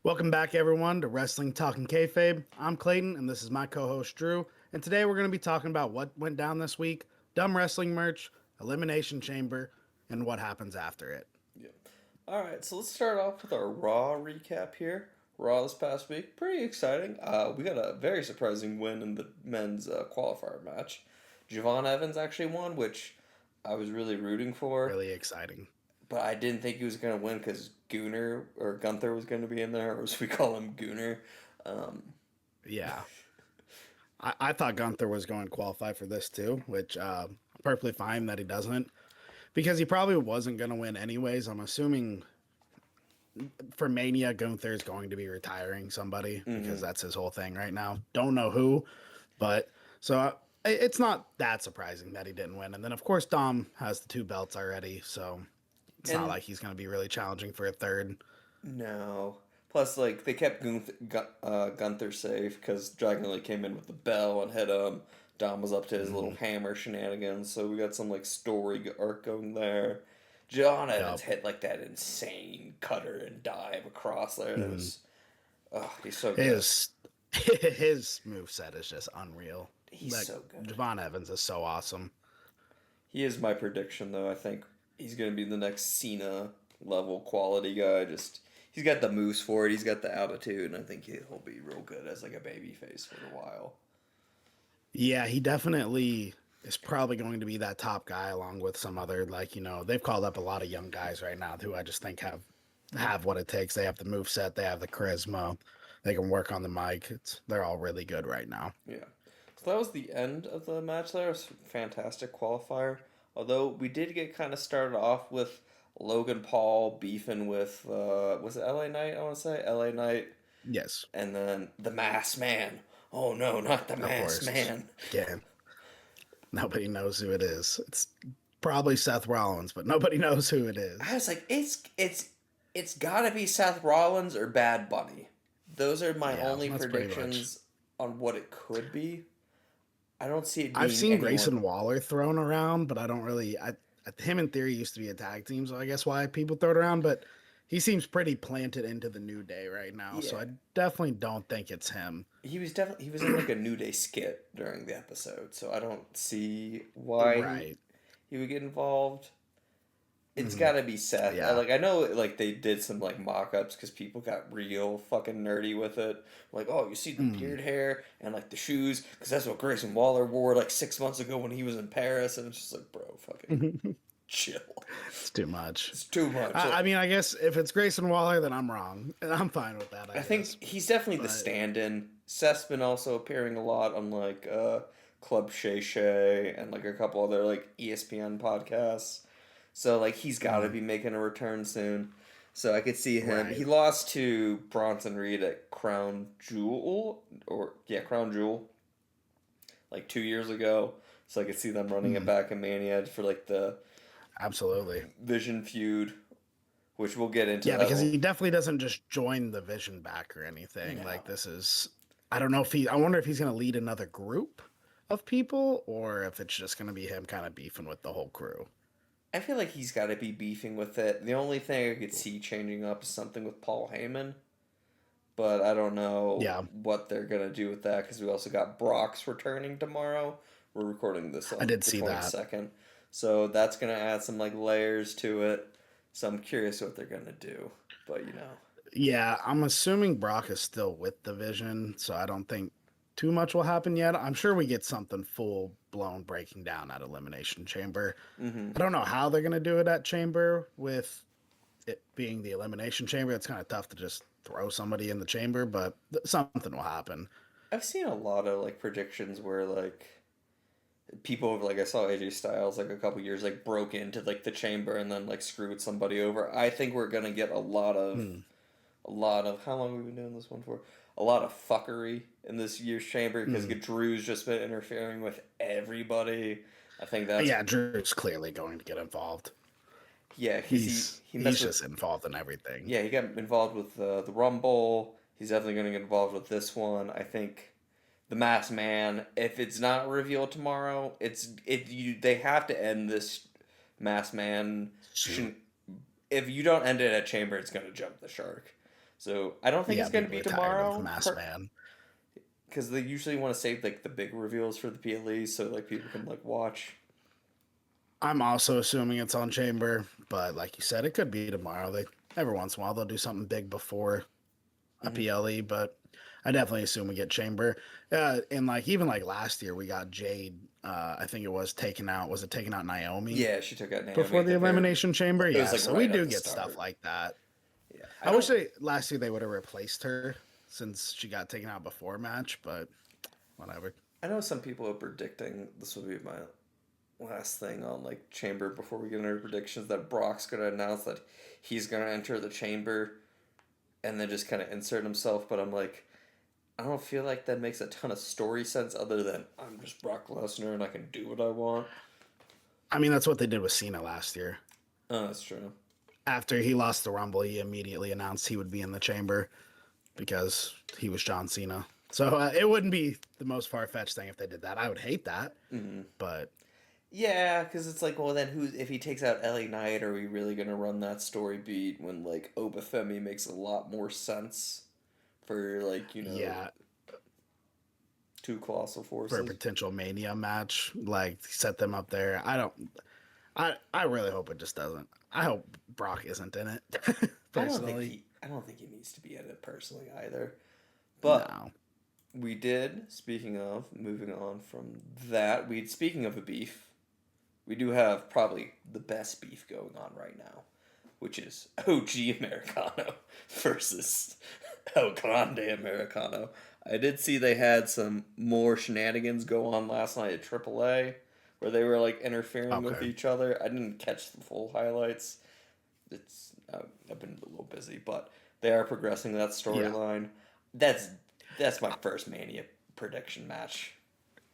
Welcome back, everyone, to Wrestling Talking Kayfabe. I'm Clayton, and this is my co-host Drew. And today we're going to be talking about what went down this week, dumb wrestling merch, Elimination Chamber, and what happens after it. Yeah. All right, so let's start off with our Raw recap here. Raw this past week, pretty exciting. We got a very surprising win in the men's qualifier match. Javon Evans actually won, which I was really rooting for, Really exciting. but I didn't think he was going to win because Gooner or Gunther was going to be in there, or as we call him, Gooner. Um, Yeah, I thought Gunther was going to qualify for this too, which perfectly fine that he doesn't, because he probably wasn't going to win anyways. I'm assuming for Mania, Gunther is going to be retiring somebody because mhm. that's his whole thing right now. Don't know who, but so it's not that surprising that he didn't win. And then of course Dom has the two belts already, so it's not And like he's going to be really challenging for a third. no. Plus, like, they kept Gunther safe because Dragon Lee came in with the bell and hit him. Dom was up to his little Mm-hmm. hammer shenanigans, so we got some, like, story arc going there. John Evans Yep. hit, like, that insane cutter and dive across there. It Mm-hmm. was, oh, he's so good. His his move set is just unreal. He's Like so good. Javon Evans is so awesome. He is my prediction, though. I think he's going to be the next Cena level quality guy. Just he's got the moves for it. He's got the attitude, and I think he'll be real good as like a baby face for a while. Yeah, he definitely is probably going to be that top guy along with some other they've called up a lot of young guys right now who I just think have what it takes. They have the move set, they have the charisma, they can work on the mic. They're all really good right now. Yeah. So that was the end of the match there. It was a fantastic qualifier. Although we did get kind of started off with Logan Paul beefing with was it LA Knight? I want to say LA Knight, Yes, and then the Masked Man. Oh no, not the of Masked course. Man. Again, nobody knows who it is. It's probably Seth Rollins, but nobody knows who it I is. was like, it's got to be Seth Rollins or Bad Bunny. Those are my Yeah, only that's pretty much. predictions on what it could be. I don't see it I've being seen anyone. Grayson Waller thrown around, but I don't really. Him in theory used to be a tag team, so I guess why people throw it around. But he seems pretty planted into the New Day right now, so Yeah, I definitely don't think it's him. he was in like a New Day skit during the episode, so I don't see why Right. he would get involved. It's Hmm. got to be Seth. Yeah. I know like they did some like mock-ups because people got real fucking nerdy with it. Like, oh, you see the Mm. beard hair and like the shoes because that's what Grayson Waller wore like 6 months ago when he was in Paris, and it's just like, bro, fucking chill. It's too much. It's too much. I mean, I guess if it's Grayson Waller, then I'm wrong, and I'm fine with that. I I guess, think he's definitely the but stand-in. Seth's been also appearing a lot on like Club Shay Shay and like a couple other like ESPN podcasts. So like he's got to mm, be making a return soon. So I could see him. right. He lost to Bronson Reed at Crown Jewel or yeah, Crown Jewel like 2 years ago. So I could see them running it Mm, back in Mania for like the absolutely. Vision feud, which we'll get into Yeah, that because whole. he definitely doesn't just join the Vision back or anything. Like No. this is, I don't know if he. I wonder if he's going to lead another group of people, or if it's just going to be him kind of beefing with the whole crew. I feel like he's got to be beefing with it. The only thing I could see changing up is something with Paul Heyman, but I don't know Yeah, what they're gonna do with that because we also got Brock's returning tomorrow. We're recording this I on did the see that. 22nd, so that's gonna add some like layers to it. So I'm curious what they're gonna do, but you know, Yeah, I'm assuming Brock is still with the Vision, so I don't think too much will happen yet. I'm sure we get something full blown breaking down at Elimination Chamber. mm-hmm. I don't know how they're going to do it at Chamber with it being the Elimination Chamber. It's kind of tough to just throw somebody in the chamber, but something will happen. I've seen a lot of like predictions where like people like I saw AJ Styles like a couple years like broke into like the chamber and then like screwed somebody over. I think we're gonna get Hmm. a lot of how long have we been doing this one for? A lot of fuckery in this year's chamber because Hmm. Drew's just been interfering with everybody. I think that's Yeah, Drew's clearly going to get involved. yeah because he He's messed with just involved in everything. yeah he got involved with the Rumble. He's definitely going to get involved with this one. I think the Masked Man. If it's not revealed tomorrow, they have to end this Masked Man. Soon. If you don't end it at Chamber, it's going to jump the shark. So I don't think Yeah, it's going to people be are tired of the tomorrow, masked man. because they usually want to save like the big reveals for the PLE, so like people can like watch. I'm also assuming it's on Chamber, but like you said, it could be tomorrow. They every once in a while they'll do something big before a Hmm. PLE, but I definitely assume we get Chamber. And like even like last year, we got Jade. I think it was taken out. Was it taken out Naomi Yeah, she took out Naomi before at the the very. Elimination Chamber? It was Yeah, like so we right at do the get stuff start. like that. Yeah, I I wish don't. they last year they would have replaced her since she got taken out before match, but whatever. I know some people are predicting this will be my last thing on like Chamber before we get into predictions that Brock's gonna announce that he's gonna enter the Chamber and then just kind of insert himself. But I'm like, I don't feel like that makes a ton of story sense other than I'm just Brock Lesnar and I can do what I want. I mean, that's what they did with Cena last year. Oh, that's true. After he lost the Rumble, he immediately announced he would be in the Chamber because he was John Cena. So it wouldn't be the most far fetched thing if they did that. I would hate that, Mm-hmm. but Yeah, because it's like, well, then who? If he takes out LA Knight, are we really gonna run that story beat when like Obafemi makes a lot more sense for like yeah, two colossal for a forces? potential Mania match, like set them up there. I don't. I really hope it just doesn't. I hope Brock isn't in it personally. I don't think he needs to be in it personally either. But No. we did. Speaking of moving on from that, we speaking of a beef, we do have probably the best beef going on right now, which is OG Americano versus El Grande Americano. I did see they had some more shenanigans go on last night at AAA, where they were like interfering with Okay. each other. I didn't catch the full highlights. It's I've been a little busy, but they are progressing that Yeah. storyline. That's that's my first Mania prediction match.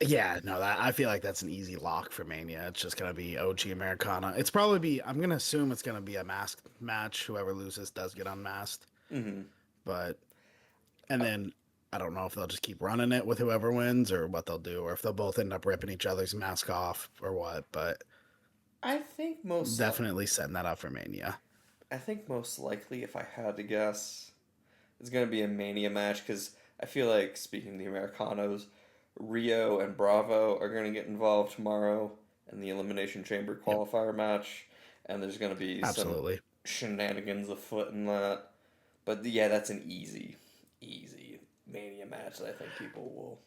Yeah, no, that I feel like that's an easy lock for Mania. It's just gonna be OG Americana. It's probably be. I'm gonna assume it's gonna be a masked match. Whoever loses does get unmasked. Mm-hmm. But and then I don't know if they'll just keep running it with whoever wins or what they'll do, or if they'll both end up ripping each other's mask off or what. But I think most like definitely setting that up for Mania. I think most likely, if I had to guess, it's gonna be a Mania match because I feel like speaking of the Americanos, Rio and Bravo are gonna get involved tomorrow in the Elimination Chamber Yep, qualifier match, and there's gonna be some absolutely. shenanigans afoot in that. But yeah, that's an easy Mania match that I think people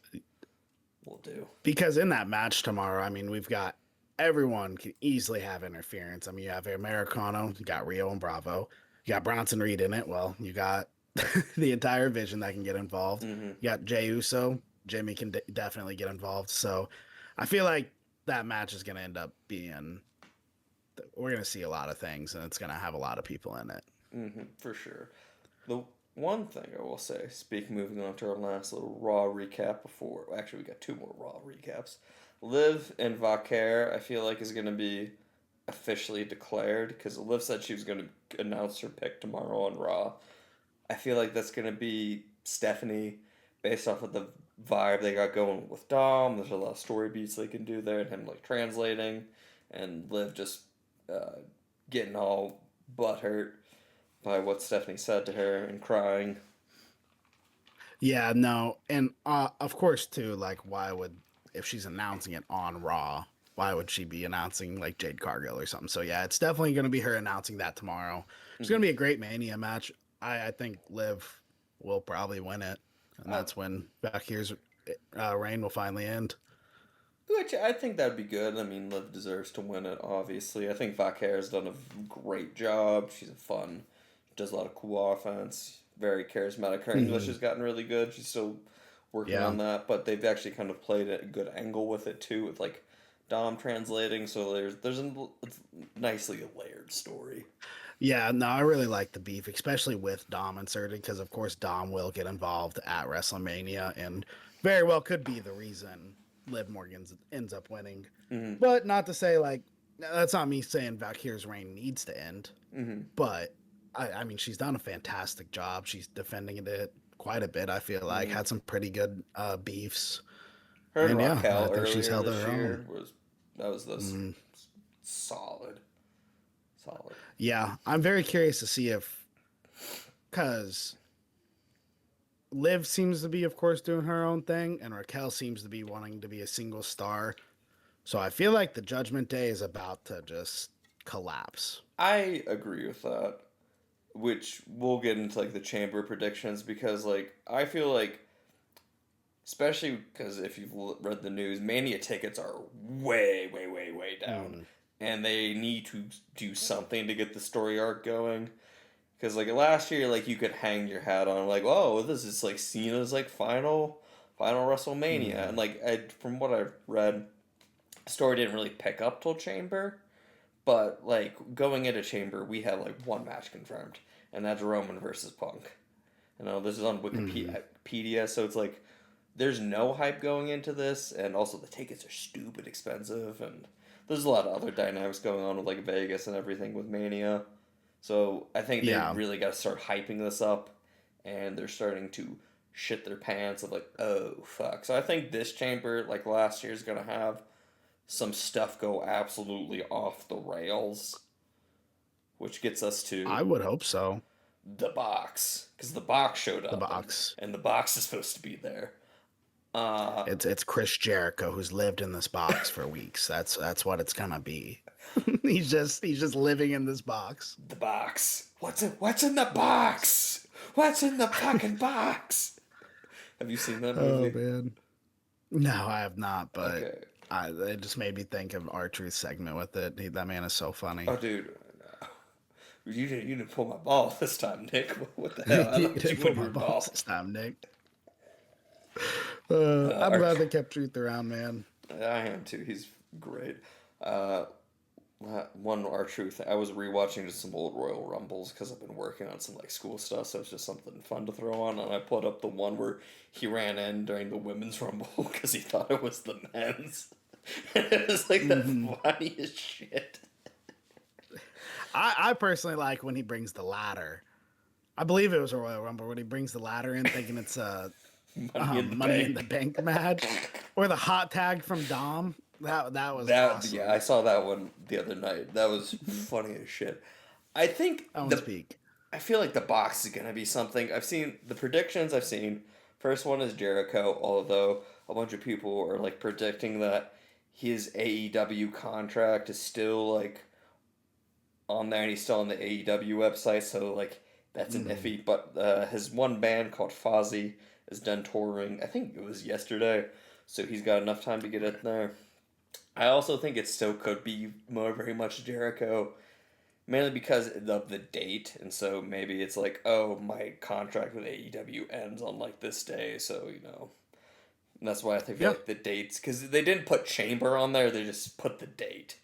will do. Because in that match tomorrow, I mean, we've got everyone can easily have interference. I mean, you have Americano, you got Rio and Bravo, you got Bronson Reed in it. Well, you got the entire Vision that can get involved. Mm-hmm. You got Jey Uso, Jimmy can definitely get involved. So I feel like that match is going to end up being. We're going to see a lot of things, and it's going to have a lot of people in it. Mm-hmm, for sure. The one thing I will say, moving on to our last little Raw recap before, actually we got two more Raw recaps. Liv and Vaquer, I feel like is going to be officially declared because Liv said she was going to announce her pick tomorrow on Raw. I feel like that's going to be Stephanie based off of the vibe they got going with Dom. There's a lot of story beats they can do there and him like translating and Liv just uh, getting all butthurt by what Stephanie said to her and crying. Yeah, no, and of course too. Like, why would if she's announcing it on Raw? Why would she be announcing like Jade Cargill or something? So yeah, it's definitely going to be her announcing that tomorrow. It's going Mm-hmm. to be a great Mania match. I think Liv will probably win it, and Uh, that's when Bakir's reign will finally end. which I think that'd be good. I mean, Liv deserves to win it, obviously. I think Vaquer has done a great job. She's a fun, does a lot of cool offense, very charismatic. Her English Hmm. has gotten really good. She's still working Yeah, on that, but they've actually kind of played a good angle with it too, with like Dom translating. So there's a it's nicely a layered story. yeah. No, I really like the beef, especially with Dom inserted, because of course Dom will get involved at WrestleMania, and very well could be the reason Liv Morgan ends up winning. Mm-hmm. But not to say like that's not me saying Valkyrie's reign needs to end, Mm-hmm. but I mean she's done a fantastic job. She's defending it quite a bit. I feel like Mm-hmm. had some pretty good beefs, Her and and yeah, I Raquel think she's earlier held this her own. year was that was this Mm, solid, solid. yeah, I'm very curious to see if because Liv seems to be, of course, doing her own thing, and Raquel seems to be wanting to be a single star. So I feel like the Judgment Day is about to just collapse. I agree with that. Which we'll get into like the chamber predictions because like I feel like especially because if you've read the news, Mania tickets are way, way, way, way down, Mm, and they need to do something to get the story arc going. Because like last year, like you could hang your hat on like, oh, this is like Cena's like final WrestleMania, and mm, like from what I've read, the story didn't really pick up till Chamber, but like going into Chamber, we had like one match confirmed, and that's Roman versus Punk. You know, this is on mm. Wikipedia, so it's like there's no hype going into this, and also the tickets are stupid expensive, and there's a lot of other dynamics going on with like Vegas and everything with Mania. So I think they Yeah, really got to start hyping this up, and they're starting to shit their pants of like, oh fuck. So I think this chamber, like last year, is gonna have some stuff go absolutely off the rails, which gets us to I would hope so. the box because the box showed The up, box. and the box is supposed to be there. Uh, It's Chris Jericho who's lived in this box for weeks. That's what it's gonna be. He's just living in this box. the box. What's in the box? What's in the fucking box? Have you seen that Oh movie? man. No, I have not, but Okay. it just made me think of R-Truth's segment with it. That man is so funny. Oh, dude. You didn't pull my ball this time, Nick. What the hell? I You thought you didn't put pulled my your balls ball. this time, Nick. I'm Our, glad they kept Truth around, man. I am too. He's great. Uh, one our truth. I was rewatching just some old Royal Rumbles because I've been working on some like school stuff, so it's just something fun to throw on. And I put up the one where he ran in during the women's rumble because he thought it was the men's. And it was like the Hmm. funniest shit. I personally like when he brings the ladder. I believe it was a Royal Rumble when he brings the ladder in, thinking it's a Money in the Money in Bank. the Bank match, or the hot tag from Dom. That was That yeah, I awesome. saw that one the other night. That was funny as shit. I think That one's the peak. I feel like the box is gonna be something. I've seen the predictions. I've seen first one is Jericho, although a bunch of people are like predicting that his AEW contract is still like on there and he's still on the AEW website. So like that's an Hmm. iffy. But his one band called Fozzy is done touring. I think it was yesterday, so he's got enough time to get it there. I also think it still could be more very much Jericho, mainly because of the date, and so maybe it's like, oh, my contract with AEW ends on like this day, so you know, and that's why I think feel Yeah, like the dates because they didn't put Chamber on there, they just put the date,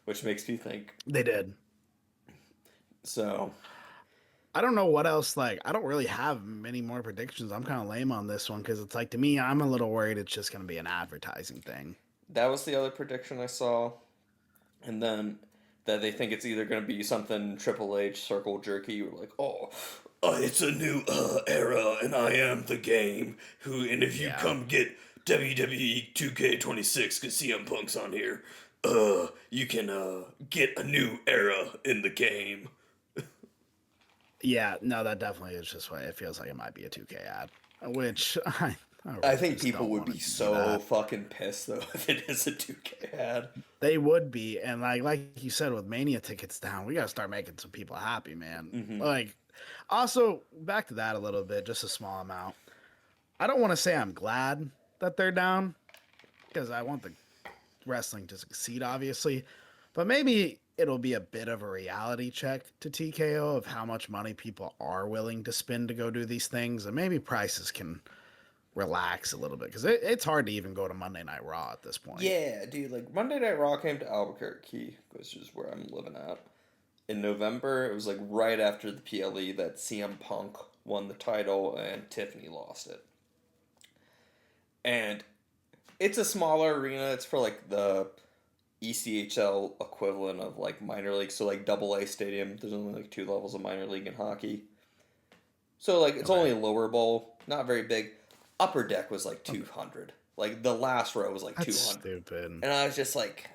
which makes me think. they did. So I don't know what else. Like, I don't really have many more predictions. I'm kind of lame on this one because it's like to me, I'm a little worried it's just going to be an advertising thing. that was the other prediction I saw, and then that they think it's either going to be something Triple H circle jerky or like, oh, it's a new era and I am the game. Who and if you Yeah, come get WWE 2K26 because CM Punk's on here, you can get a new era in the game. yeah. No, that definitely is just what it feels like. It might be a 2K ad, which I I really think just people don't would want be it to be so that. fucking pissed though if it is a 2K ad. They would be, and like you said, with Mania tickets down, we got to start making some people happy, man. Mm-hmm. Like, also back to that a little bit, just a small amount. I don't want to say I'm glad that they're down because I want the wrestling to succeed, obviously, but maybe it'll be a bit of a reality check to TKO of how much money people are willing to spend to go do these things, and maybe prices can relax a little bit because it's hard to even go to Monday Night Raw at this point. Yeah, dude, like Monday Night Raw came to Albuquerque, which is where I'm living at. In November, it was like right after the PLE that CM Punk won the title and Tiffany lost it. And it's a smaller arena. It's for like the ECHL equivalent of like minor league. So like double A stadium. There's only like two levels of minor league in hockey. So like it's Okay. only a lower bowl, not very big. Upper deck was like Okay. 200. Like the last row was like That's 200. stupid. And I was just like,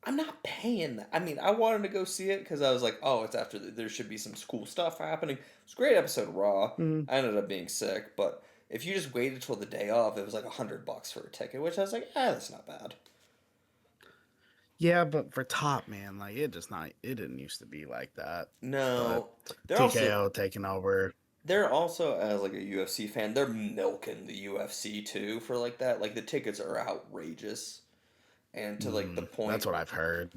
I'm not paying that. I mean, I wanted to go see it because I was like, oh, it's after there should be some cool stuff happening. It was a great episode of Raw. Mhm. I ended up being sick, but if you just waited till the day of, it was like $100 for a ticket, which I was like, that's not bad. Yeah, but for top, man, like it just not. It didn't used to be like that. But No, they're also TKO taking over. they're also as like a UFC fan, they're milking the UFC too for like that. Like the tickets are outrageous, and to like the That's point, what I've heard.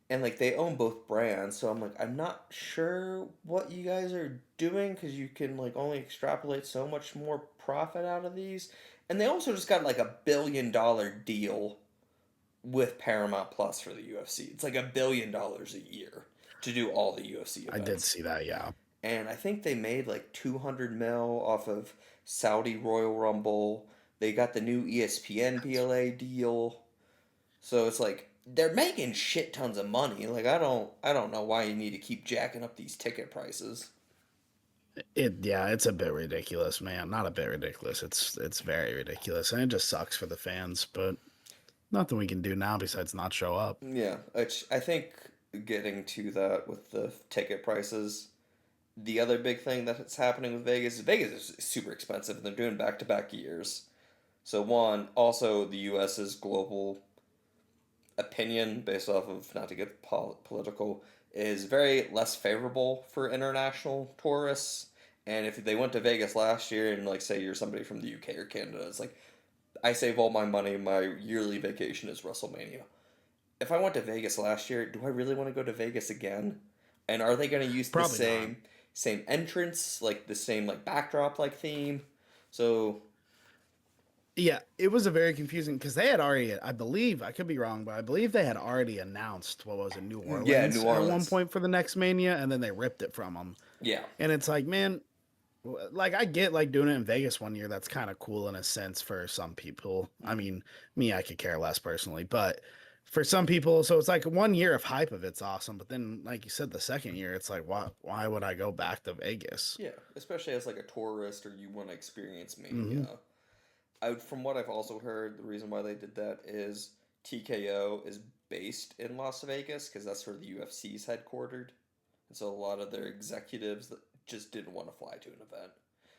and like they own both brands, so I'm like, I'm not sure what you guys are doing because you can like only extrapolate so much more profit out of these. And they also just got like $1 billion deal with Paramount Plus for the UFC. It's like $1 billion a year to do all the UFC I did events. see that. Yeah. And I think they made like 200 mil off of Saudi Royal Rumble. They got the new ESPN PLA deal. So it's like they're making shit tons of money. Like I don't know why you need to keep jacking up these ticket prices. It's a bit ridiculous, man. Not a bit ridiculous. It's very ridiculous, and it just sucks for the fans. But nothing we can do now besides not show up. Yeah, which I think getting to that with the ticket prices. The other big thing that's happening with Vegas is Vegas is super expensive and they're doing back-to-back years. So one, also the US's global opinion based off of not to get political is very less favorable for international tourists. And if they went to Vegas last year and like say you're somebody from the UK or Canada, it's like I save all my money, my yearly vacation is WrestleMania. If I went to Vegas last year, do I really want to go to Vegas again? And are they going to use the Probably not. same entrance, like the same like backdrop like theme? So Yeah, it was a very confusing because they had already, I believe, I could be wrong, but I believe they had already announced what was it, New yeah, New Orleans at one Orleans. point for the next Mania, and then they ripped it from them. Yeah. And it's like, man, like I get like doing it in Vegas one year. That's kind of cool in a sense for some people. I Mm. mean, me, I could care less personally, but for some people, so it's like 1 year of hype of it's awesome. But then, like you said, the second year, it's like, why would I go back to Vegas? Yeah, especially as like a tourist or you want to experience Hmm. Mania. From what I've also heard, the reason why they did that is TKO is based in Las Vegas because that's where the UFC's headquartered. And so a lot of their executives that just didn't want to fly to an event.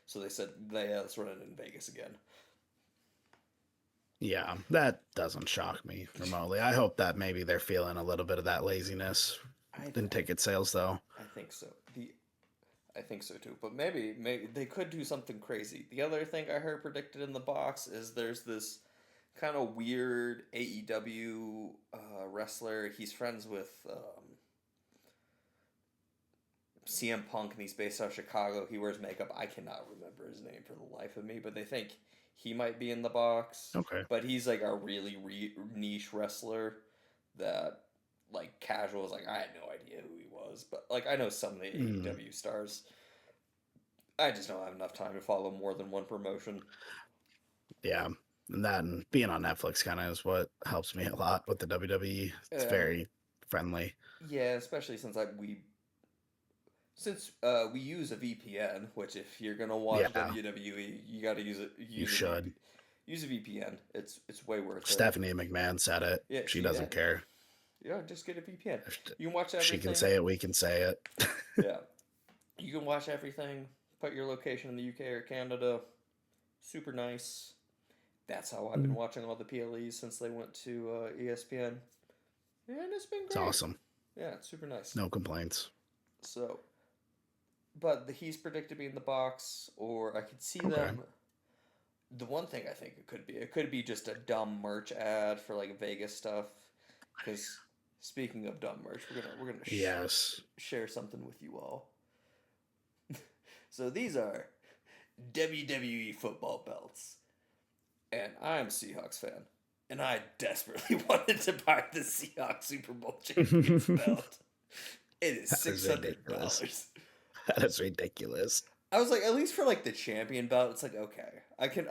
So they said, yeah, let's run it in Vegas again. Yeah, that doesn't shock me remotely. I hope that maybe they're feeling a little bit of that laziness I, in I, ticket sales, though. I think so. I think so too. But maybe they could do something crazy. The other thing I heard predicted in the box is there's this kind of weird AEW wrestler. He's friends with CM Punk, and he's based out of Chicago. He wears makeup. I cannot remember his name for the life of me, but they think he might be in the box. Okay. But he's like a really niche wrestler that like casual is like I had no idea who he was, but like I know some of the Mm, AEW stars. I just don't have enough time to follow more than one promotion. yeah, and that and being on Netflix kind of is what helps me a lot with the WWE. It's Um, very friendly. yeah, especially since we use a VPN, which if you're gonna watch Yeah, WWE, you got to you use a should. use a VPN. It's way worth it. Stephanie McMahon said it. Yeah, She doesn't care. yeah, just get a VPN. If You can watch she can everything. say it, we can say it. Yeah, you can watch everything. Put your location in the UK or Canada. Super nice. That's how I've been Mm, watching all the PLEs since they went to ESPN, and it's been it's great. awesome. Yeah, it's super nice. No complaints. So, but he's predicted to be in the box, or I could see Okay. them. The one thing I think it could be just a dumb merch ad for like Vegas stuff. Because speaking of dumb merch, we're gonna Yes. share something with you all. So these are WWE football belts, and I'm a Seahawks fan, and I desperately wanted to buy the Seahawks Super Bowl champions belt. It is That is ridiculous. $600. That is ridiculous. I was like, at least for like the champion belt, it's like okay, I can.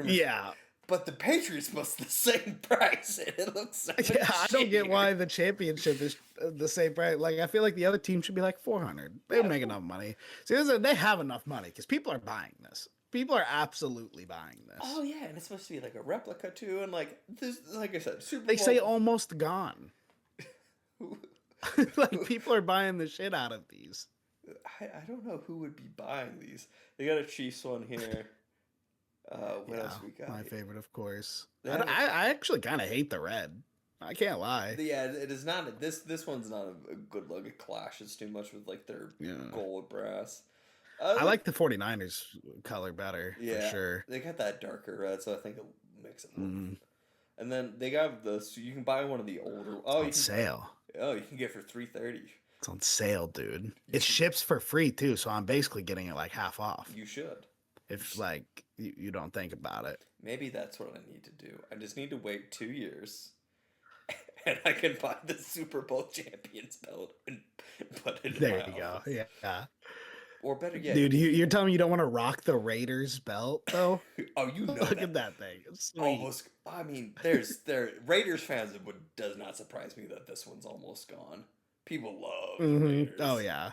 Yeah. But the Patriots was the same price, and it looks so much Yeah, I don't get shittier. why the championship is the same price. Like, I feel like the other team should be like 400. They Yeah, make enough money. See, they have enough money because people are buying this. People are absolutely buying oh this. yeah, and it's supposed to be like a replica too, and like this, like I said, Super They say Bowl. almost gone. Like people are buying the shit out of these. I don't know who would be buying these. They got a Chiefs one here. What Yeah, else we got my here? favorite, of course. They I, have a, I actually kind of hate the red. I can't lie. yeah, it is not this one's not a good look. It clashes too much with like their Yeah. gold brass. I Like like the 49ers color better for yeah, sure. they got that darker red, so I think it makes it look. Mm, And then they got the so you can buy one of the older. it's on sale. Oh, you can get for 330. It's on sale, dude. You It should ships for free too, so I'm basically getting it like half off. you should. If like you don't think about it. Maybe that's what I need to do. I just need to wait 2 years, and I can buy the Super Bowl champions belt and put it in There my you go. office. Yeah. Or better yet, Dude, you're telling me you don't want to rock the Raiders belt though? oh, you know Look that. at that thing. It's sweet. Almost. I mean, there Raiders fans. It would does not surprise me that this one's almost gone. People love the Raiders. Oh yeah.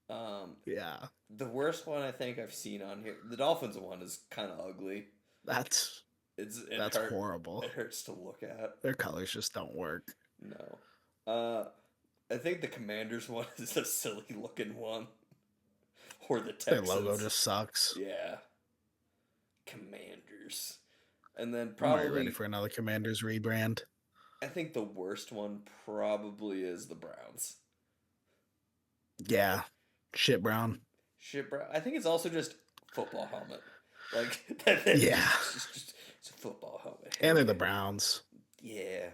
Um, Yeah. the worst one I think I've seen on here, the Dolphins one is kind of ugly. That's It horrible. It hurts to look at. Their colors just don't work. No. I think the Commanders one is a silly looking one. Or the Their Texans. logo just sucks. Yeah. Commanders. And then I'm already probably ready for another Commanders rebrand. I think the worst one probably is the Browns. Yeah. Shit brown. Shit, bro. I think it's also just football helmet. Like Yeah. it's a football helmet. And they're the Browns. Yeah.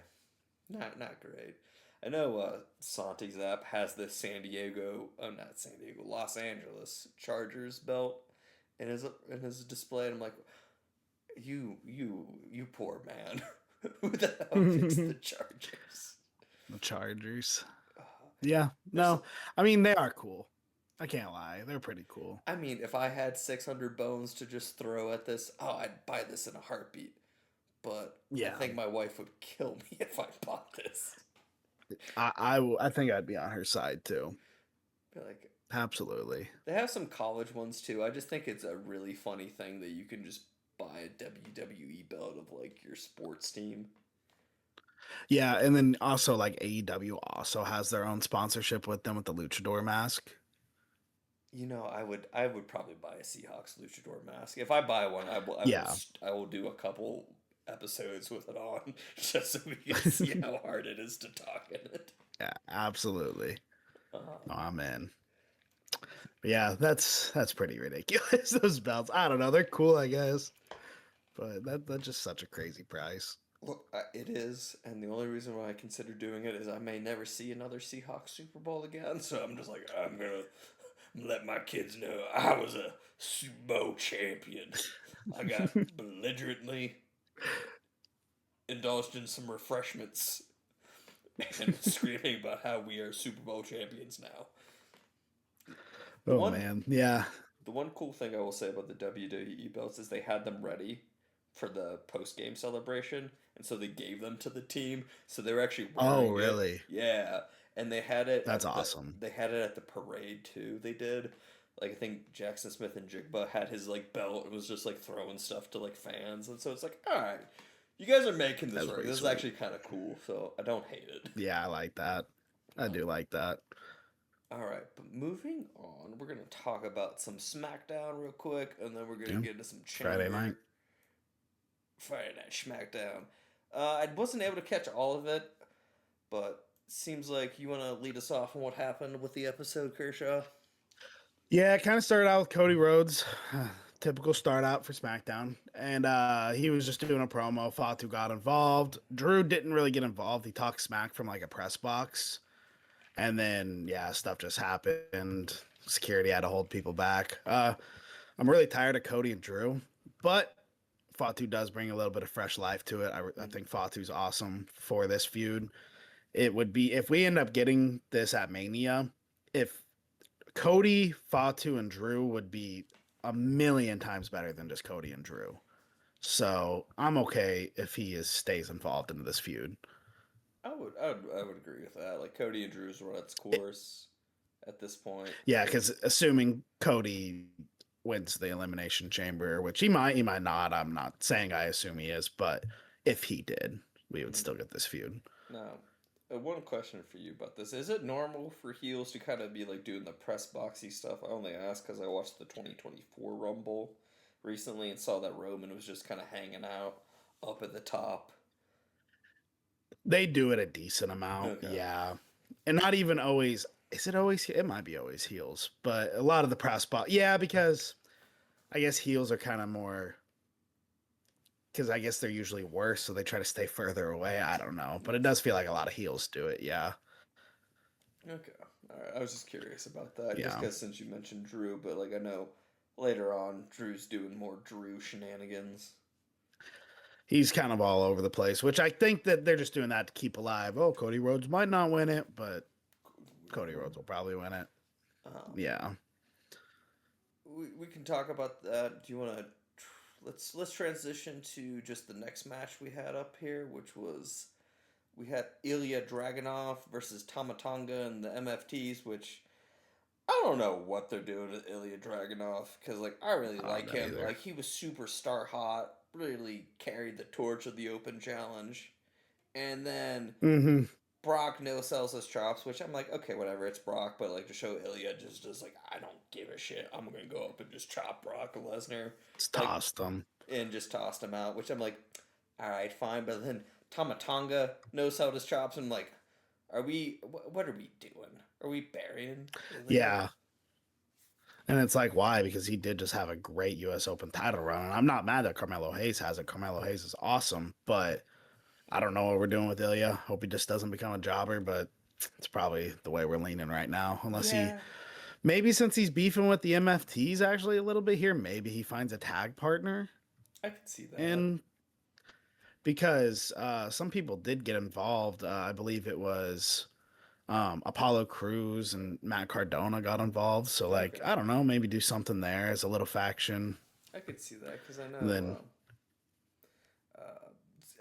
Not great. I know Santi's app has the Los Angeles Chargers belt in his display, and I'm like, you poor man. Who the hell picks the Chargers? The Chargers. Uh, Yeah. there's No. I mean, they are cool. I can't lie. They're pretty cool. I mean, if I had 600 bones to just throw at this, oh, I'd buy this in a heartbeat. But Yeah. I think my wife would kill me if I bought this. I think I'd be on her side too. Be like, Absolutely. they have some college ones too. I just think it's a really funny thing that you can just buy a WWE belt of like your sports team. Yeah, and then also like AEW also has their own sponsorship with them with the luchador mask. You know, I would probably buy a Seahawks luchador mask. If I buy one, Yeah. I will do a couple episodes with it on just so we can see how hard it is to talk in it. Yeah, absolutely. Uh, Oh, I'm in. But yeah, that's pretty ridiculous. Those belts. I don't know. They're cool, I guess. But that's just such a crazy price. Look, it is, and the only reason why I consider doing it is I may never see another Seahawks Super Bowl again, so I'm just like, I'm gonna let my kids know I was a Super Bowl champion. I got belligerently indulged in some refreshments and screaming about how we are Super Bowl champions now. Oh One- man. Yeah. The one cool thing I will say about the WWE belts is they had them ready for the post game celebration, and so they gave them to the team. So they were actually wearing Oh, it. really? Yeah, and they had it. That's at the- awesome. They had it at the parade too. They did. Like I think Jackson Smith and Jigba had his like belt and was just like throwing stuff to like fans, and so it's like, all right, you guys are making this That's work. pretty This is sweet. actually kind of cool. So I don't hate it. Yeah, I like that. I do like that. All right, but moving on, we're gonna talk about some SmackDown real quick, and then we're gonna Yeah. get into some Friday night. Friday Night SmackDown. I wasn't able to catch all of it, but seems like you want to lead us off on what happened with the episode, Kershaw. Yeah, it kind of started out with Cody Rhodes. Typical start out for SmackDown. And he was just doing a promo. Fatu got involved. Drew didn't really get involved. He talked smack from like a press box. And then, yeah, stuff just happened. Security had to hold people back. I'm really tired of Cody and Drew. But Fatu does bring a little bit of fresh life to it. I think Fatu's awesome for this feud. It would be, if we end up getting this at Mania, if Cody, Fatu, and Drew would be a million times better than just Cody and Drew. So I'm okay if he stays involved into this feud. I would agree with that. Like Cody and Drew's run its course at this point. Yeah, because assuming Cody wins the Elimination Chamber, which he might not. I'm not saying I assume he is, but if he did, we would still get this feud. No, One question for you about this: is it normal for heels to kind of be like doing the press boxy stuff? I only ask because I watched the 2024 Rumble recently and saw that Roman was just kind of hanging out up at the top. They do it a decent amount, Okay. yeah. And not even always. Is it always? It might be always heels, but a lot of the press box, yeah, because I guess heels are kind of more. Because I guess they're usually worse, so they try to stay further away. I don't know, but it does feel like a lot of heels do it. Yeah, Okay. All right. I was just curious about that, just yeah. because since you mentioned Drew, but like I know later on Drew's doing more Drew shenanigans. He's kind of all over the place, which I think that they're just doing that to keep alive. Oh, Cody Rhodes might not win it, but We don't Cody know. Rhodes will probably win it. Um, Yeah. we can talk about that. Do you want to? Let's transition to just the next match we had up here, which was we had Ilya Dragunov versus Tamatanga and the MFTs, which I don't know what they're doing with Ilya Dragunov because like I really I don't like know him. either. Like he was superstar hot, really carried the torch of the Open Challenge, and then Hmm. Brock no sells his chops, which I'm like, okay, whatever, it's Brock, but like to show Ilya just like I don't give a shit. I'm gonna go up and just chop Brock Lesnar, It's like tossed them. and just tossed him out, which I'm like, all right, fine. But then Tamatanga no sold his chops. And I'm like, are we? What are we doing? Are we burying Ilya? Yeah. And it's like, why? Because he did just have a great U.S. Open title run. And I'm not mad that Carmelo Hayes has it. Carmelo Hayes is awesome, but I don't know what we're doing with Ilya. Hope he just doesn't become a jobber, but it's probably the way we're leaning right now. Unless he, Yeah, maybe since he's beefing with the MFTs actually a little bit here, maybe he finds a tag partner. I could see that. And because some people did get involved, I believe it was Apollo Cruz and Matt Cardona got involved. So, like, Okay, I don't know, maybe do something there as a little faction. I could see that because I And know. then,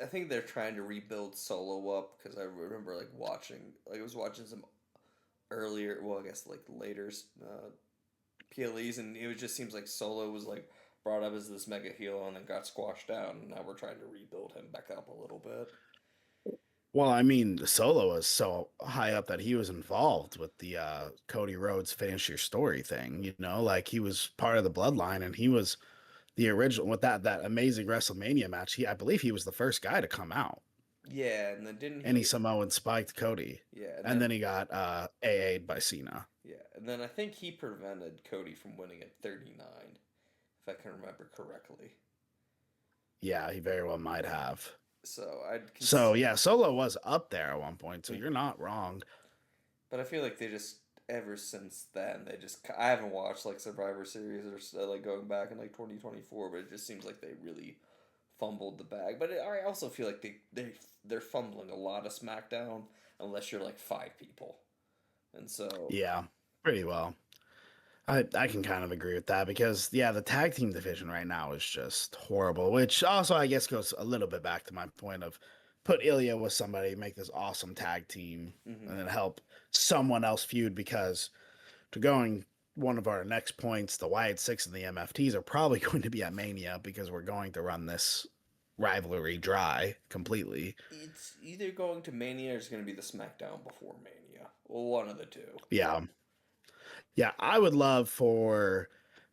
I think they're trying to rebuild Solo up because I remember like watching, like I was watching some earlier, well, I guess like later PLEs, and it just seems like Solo was like brought up as this mega heel and then got squashed down, and now we're trying to rebuild him back up a little bit. well, I mean, the Solo was so high up that he was involved with the Cody Rhodes finish your story thing. Like he was part of the bloodline, and he was the original with that amazing WrestleMania match. I believe he was the first guy to come out, Yeah, and then didn't and he he? Samoan spiked Cody, Yeah, and and then then he got AA'd by Cena. yeah, and then I think he prevented Cody from winning at 39, if I can remember correctly. Yeah, he very well might have. So I'd So yeah, Solo was up there at one point. So you're Mhm. not wrong. But I feel like they just ever since then they just I haven't watched like Survivor Series or like going back in like 2024, but it just seems like they really fumbled the bag. But I also feel like they're fumbling a lot of SmackDown unless you're like five people, and so Yeah, pretty well. I can kind of agree with that because yeah, the tag team division right now is just horrible. Which also I guess goes a little bit back to my point of put Ilya with somebody, make this awesome tag team, hmm and then help someone else feud because to going one of our next points, the Wyatt Six and the MFTs are probably going to be at Mania because we're going to run this rivalry dry completely. it's either going to Mania or it's going to be the SmackDown before Mania. Well, one of the two. Yeah, yeah, I would love for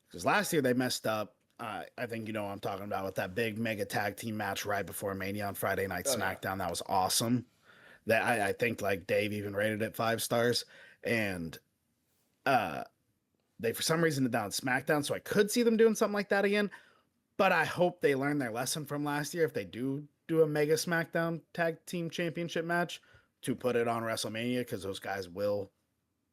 because last year they messed up. I think you know what I'm talking about with that big mega tag team match right before Mania on Friday Night Oh yeah, SmackDown. That was awesome. That I think like Dave even rated it 5 stars, and uh, they for some reason did that on SmackDown, so I could see them doing something like that again. But I hope they learn their lesson from last year if they do a mega SmackDown tag team championship match to put it on WrestleMania because those guys will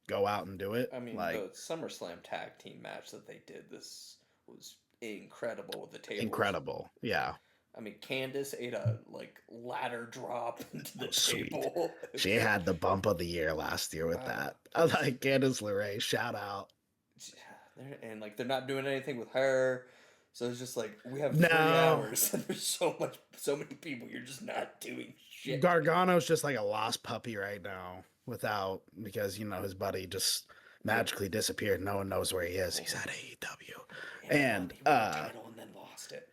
go out and do it. I mean Like the SummerSlam tag team match that they did this was incredible with the tables. incredible. Yeah. I mean, Candace ate a like ladder drop into the Oh, sweet. table. She It's like, had the bump of the year last year with uh, that. I like Candice LeRae. Shout out. and like they're not doing anything with her, so it's just like we have three No, hours and there's so many people. You're just not doing shit. Gargano's just like a lost puppy right now without because his buddy just Yeah, magically disappeared. No one knows where he is. He's well, at AEW. and And he won a title and then lost it.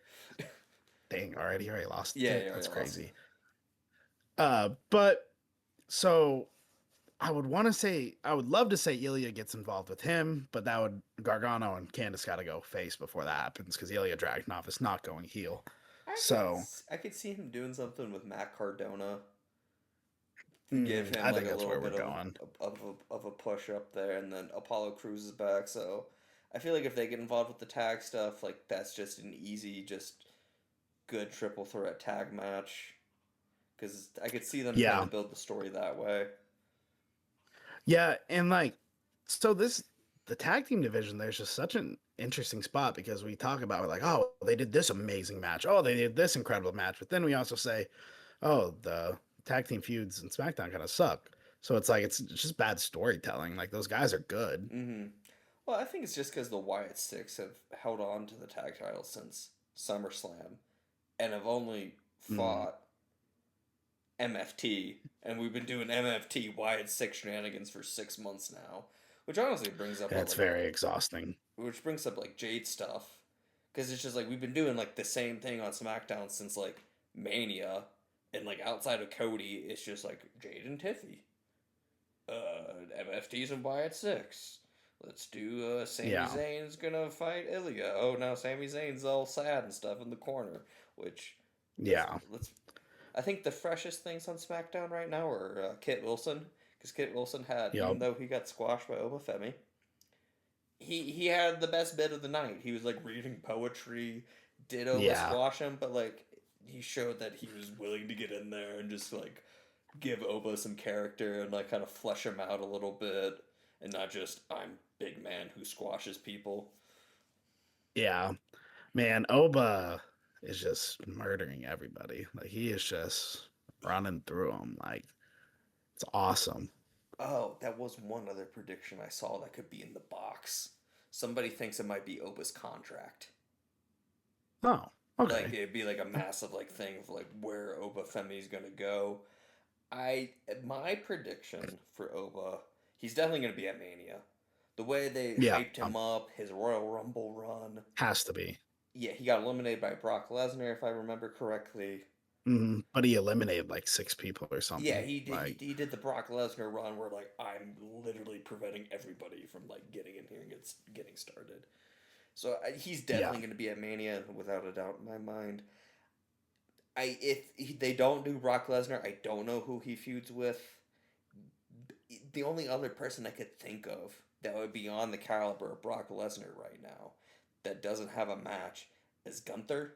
dang, already lost Yeah, it. yeah, That's he lost it. crazy. But So I would love to say Ilya gets involved with him, but that would Gargano and Candice got to go face before that happens because Ilya Dragunov is not going heel. So I could see him doing something with Matt Cardona to give him I like think a that's little where we're bit going. of a push up there, and then Apollo Crews is back. So I feel like if they get involved with the tag stuff, like that's just an easy, just good triple threat tag match. Because I could see them trying to Yeah, build the story that way. yeah, and like so this the tag team division. There's just such an interesting spot because we talk about like, oh, they did this amazing match. Oh, they did this incredible match, but then we also say, oh, the tag team feuds in SmackDown kind of suck. So it's like it's just bad storytelling. Like those guys are good. Mm-hmm. Well, I think it's just because the Wyatt Six have held on to the tag title since SummerSlam and have only Mm, fought MFT, and we've been doing MFT Wyatt Six shenanigans for 6 months now, which honestly brings up it's very exhausting. Jade stuff, because it's just like we've been doing like the same thing on SmackDown since like Mania, and like outside of Cody, it's just like Jade and Tiffy, MFT's and Wyatt Six. Let's do Sami Yeah, Zayn's gonna fight Ilya. Oh, now Sami Zayn's all sad and stuff in the corner, which yeah, let's I think the freshest things on SmackDown right now are Kit Wilson, because Kit Wilson had, even yep, though he got squashed by Obafemi, he had the best bit of the night. He was like reading poetry, did Oba yeah, squash him, but like he showed that he was willing to get in there and just like give Oba some character and like kind of flesh him out a little bit, and not just I'm big man who squashes people. yeah. Man, Oba is just murdering everybody. Like he is just running through them. Like it's awesome. Oh, that was one other prediction I saw that could be in the box. Somebody thinks it might be Oba's contract. Oh, Like okay. it'd be like a massive like thing of like where Oba Femi's gonna go. I My prediction for Oba, he's definitely gonna be at Mania. The way they Yeah, hyped him up, his Royal Rumble run. has to be. Yeah, he got eliminated by Brock Lesnar if I remember correctly. But he eliminated like six people or Yeah, something. he did. Like, He did the Brock Lesnar run where like I'm literally preventing everybody from like getting in here and getting started. So he's yeah, definitely going to be at Mania without a doubt in my mind. They don't do Brock Lesnar, I don't know who he feuds with. The only other person I could think of that would be on the caliber of Brock Lesnar right now that doesn't have a match is Gunther,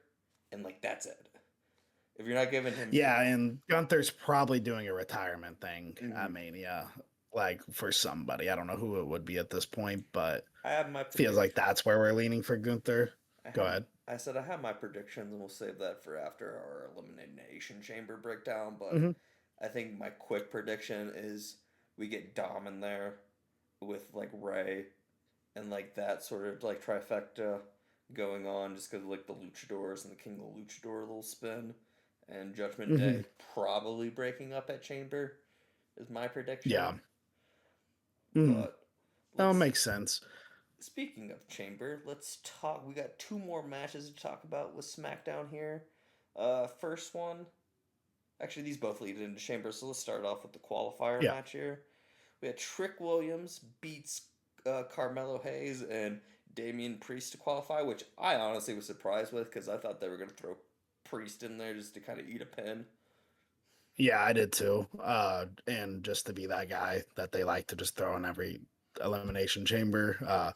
and like that's it. If you're not giving him, yeah. And Gunther's probably doing a retirement thing mm-hmm. at Mania, like for somebody. I don't know who it would be at this point, but I have my feels like prediction. that's where we're leaning for Gunther. I Go have. ahead. I said I have my predictions, and we'll save that for after our Elimination Chamber breakdown. But Hmm. I think my quick prediction is we get Dom in there with like Ray and like that sort of like trifecta going on, just because like the Luchadors and the King of the Luchador little spin, and Judgment Hmm. Day probably breaking up at Chamber is my prediction. Yeah. Hmm. But That let's makes sense. Speaking of Chamber, let's talk. We got two more matches to talk about with SmackDown here. First one, actually, these both lead into Chamber, so let's start off with the qualifier Yeah. match here. We had Trick Williams beats Carmelo Hayes and Damian Priest to qualify, which I honestly was surprised with because I thought they were going to throw Priest in there just to kind of eat a pin. Yeah, I did too. And just to be that guy that they like to just throw in every elimination chamber.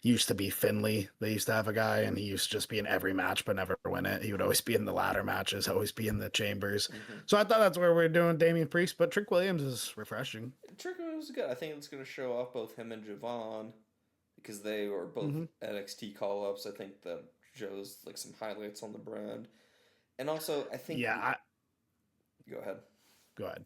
Used to be Finley. They used to have a guy, and he used to just be in every match but never win it. He would always be in the ladder matches, always be in the chambers. Mm-hmm. So I thought that's where we're doing Damian Priest, but Trick Williams is refreshing. Trick Williams was good. I think it's going to show off both him and Javon because they were both Hmm. NXT call ups. I think that shows like some highlights on the brand. And also, I think Yeah, go ahead. go ahead.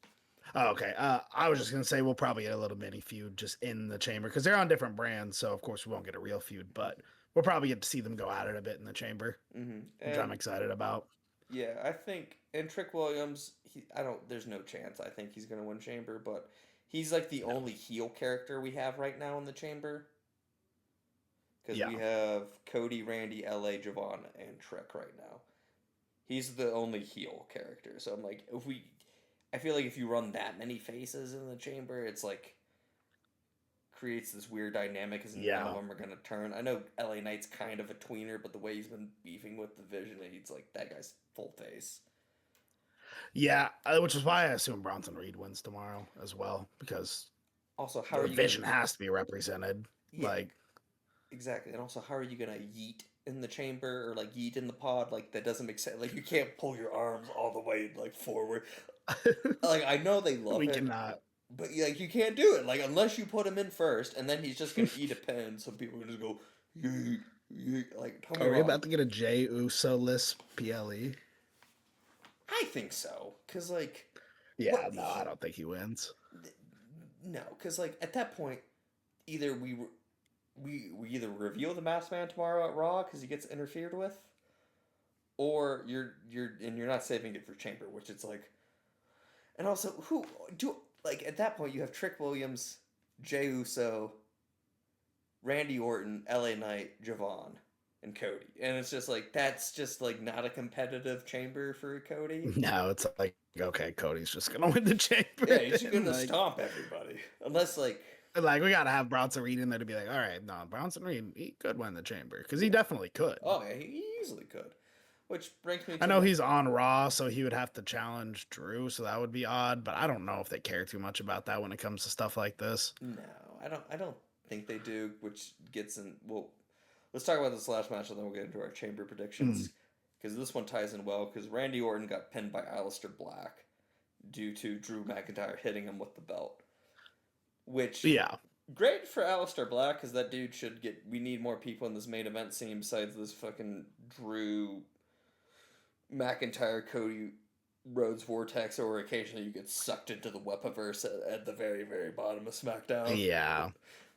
Oh, okay. I was just gonna say we'll probably get a little mini feud just in the chamber because they're on different brands, so of course we won't get a real feud, but we'll probably get to see them go at it a bit in the chamber, Mm-hmm. which I'm And excited about. yeah, I think and Trick Williams, I don't. There's no chance. I think he's gonna win Chamber, but he's like the No. only heel character we have right now in the Chamber because we Yeah. have Cody, Randy, LA, Javon, and Trick right now. He's the only heel character. So I'm like, if we I feel like if you run that many faces in the chamber, it's like creates this weird dynamic because none of Yeah. them are gonna turn. I know LA Knight's kind of a tweener, but the way he's been beefing with the Vision, he's like that guy's full face. Yeah, which is why I assume Bronson Reed wins tomorrow as well, because Also, how are the you gonna? Vision has to be represented. Yeah, Like, exactly. And also, how are you gonna yeet in the chamber or like yeet in the pod? Like that doesn't make sense. Like you can't pull your arms all the way like forward. Like I know they love we it, cannot. but like you can't do it. Like unless you put him in first, and then he's just gonna eat a pen. So people are just go yeet, yeet. Like don't get me Are we wrong, about to get a Jey Uso list PLE? I think so. Cause like Yeah, what no, I don't think he wins. no, because like at that point, either we either reveal the masked man tomorrow at Raw because he gets interfered with, or you're not saving it for Chamber, which it's like, and also who do like at that point you have Trick Williams, Jey Uso, Randy Orton, L.A. Knight, Javon, and Cody, and it's just like that's just like not a competitive Chamber for Cody. No, it's like, okay, Cody's just gonna win the chamber. Yeah, he's just And gonna stomp everybody unless like. we gotta have Bronson Reed in there to be like, all right, no, Bronson Reed, he could win the chamber because he definitely could. Oh yeah, he easily could. Which brings me I to know my he's on Raw, so he would have to challenge Drew, so that would be odd. But I don't know if they care too much about that when it comes to stuff like this. no, I don't think they do, which gets in. Well, let's talk about this last match, and then we'll get into our chamber Mm, predictions. Because this one ties in well. Because Randy Orton got pinned by Aleister Black due to Drew McIntyre hitting him with the belt. Which yeah, great for Aleister Black, because that dude should get. We need more people in this main event scene besides this fucking Drew McIntyre Cody Rhodes vortex, or occasionally you get sucked into the Wepaverse at the very very bottom of SmackDown. yeah,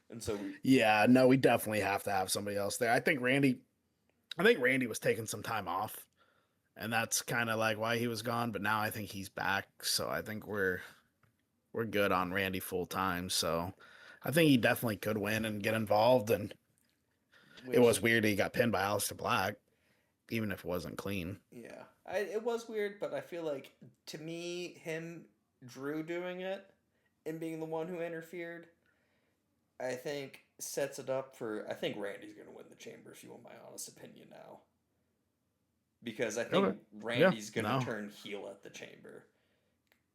And so we yeah. No, we definitely have to have somebody else there. I think Randy was taking some time off, and that's kind of like why he was gone. But now I think he's back, so I think we're good on Randy full time. So I think he definitely could win and get involved. And it which was weird he got pinned by Aleister Black, even if it wasn't clean. yeah, it was weird, but I feel like to me, him, Drew doing it and being the one who interfered, I think sets it up for. I think Randy's going to win the chamber, if you want my honest opinion now, because I Okay. think Yeah. Randy's going to No. turn heel at the chamber.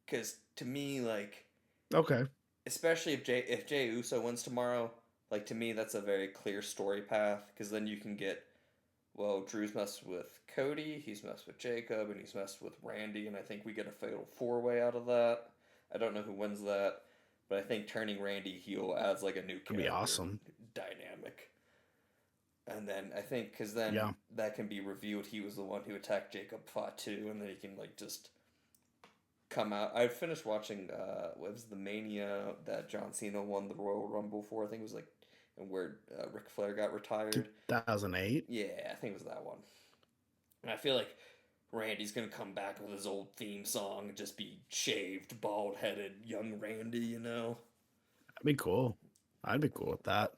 Because to me, like, Okay. especially if Jay Uso wins tomorrow, like to me, that's a very clear story path. Because then you can get well, Drew's messed with Cody, he's messed with Jacob, and he's messed with Randy, and I think we get a fatal four way out of that. I don't know who wins that, but I think turning Randy heel adds like a new Could be character awesome. dynamic. And then I think because then Yeah. that can be revealed he was the one who attacked Jacob Fatu, and then he can like just come out. I finished watching what was the Mania that John Cena won the Royal Rumble for. I think it was like and where Ric Flair got retired. 2008. Yeah, I think it was that one. And I feel like Randy's gonna come back with his old theme song and just be shaved, bald headed, young Randy, you know? That'd be cool. I'd be cool with that.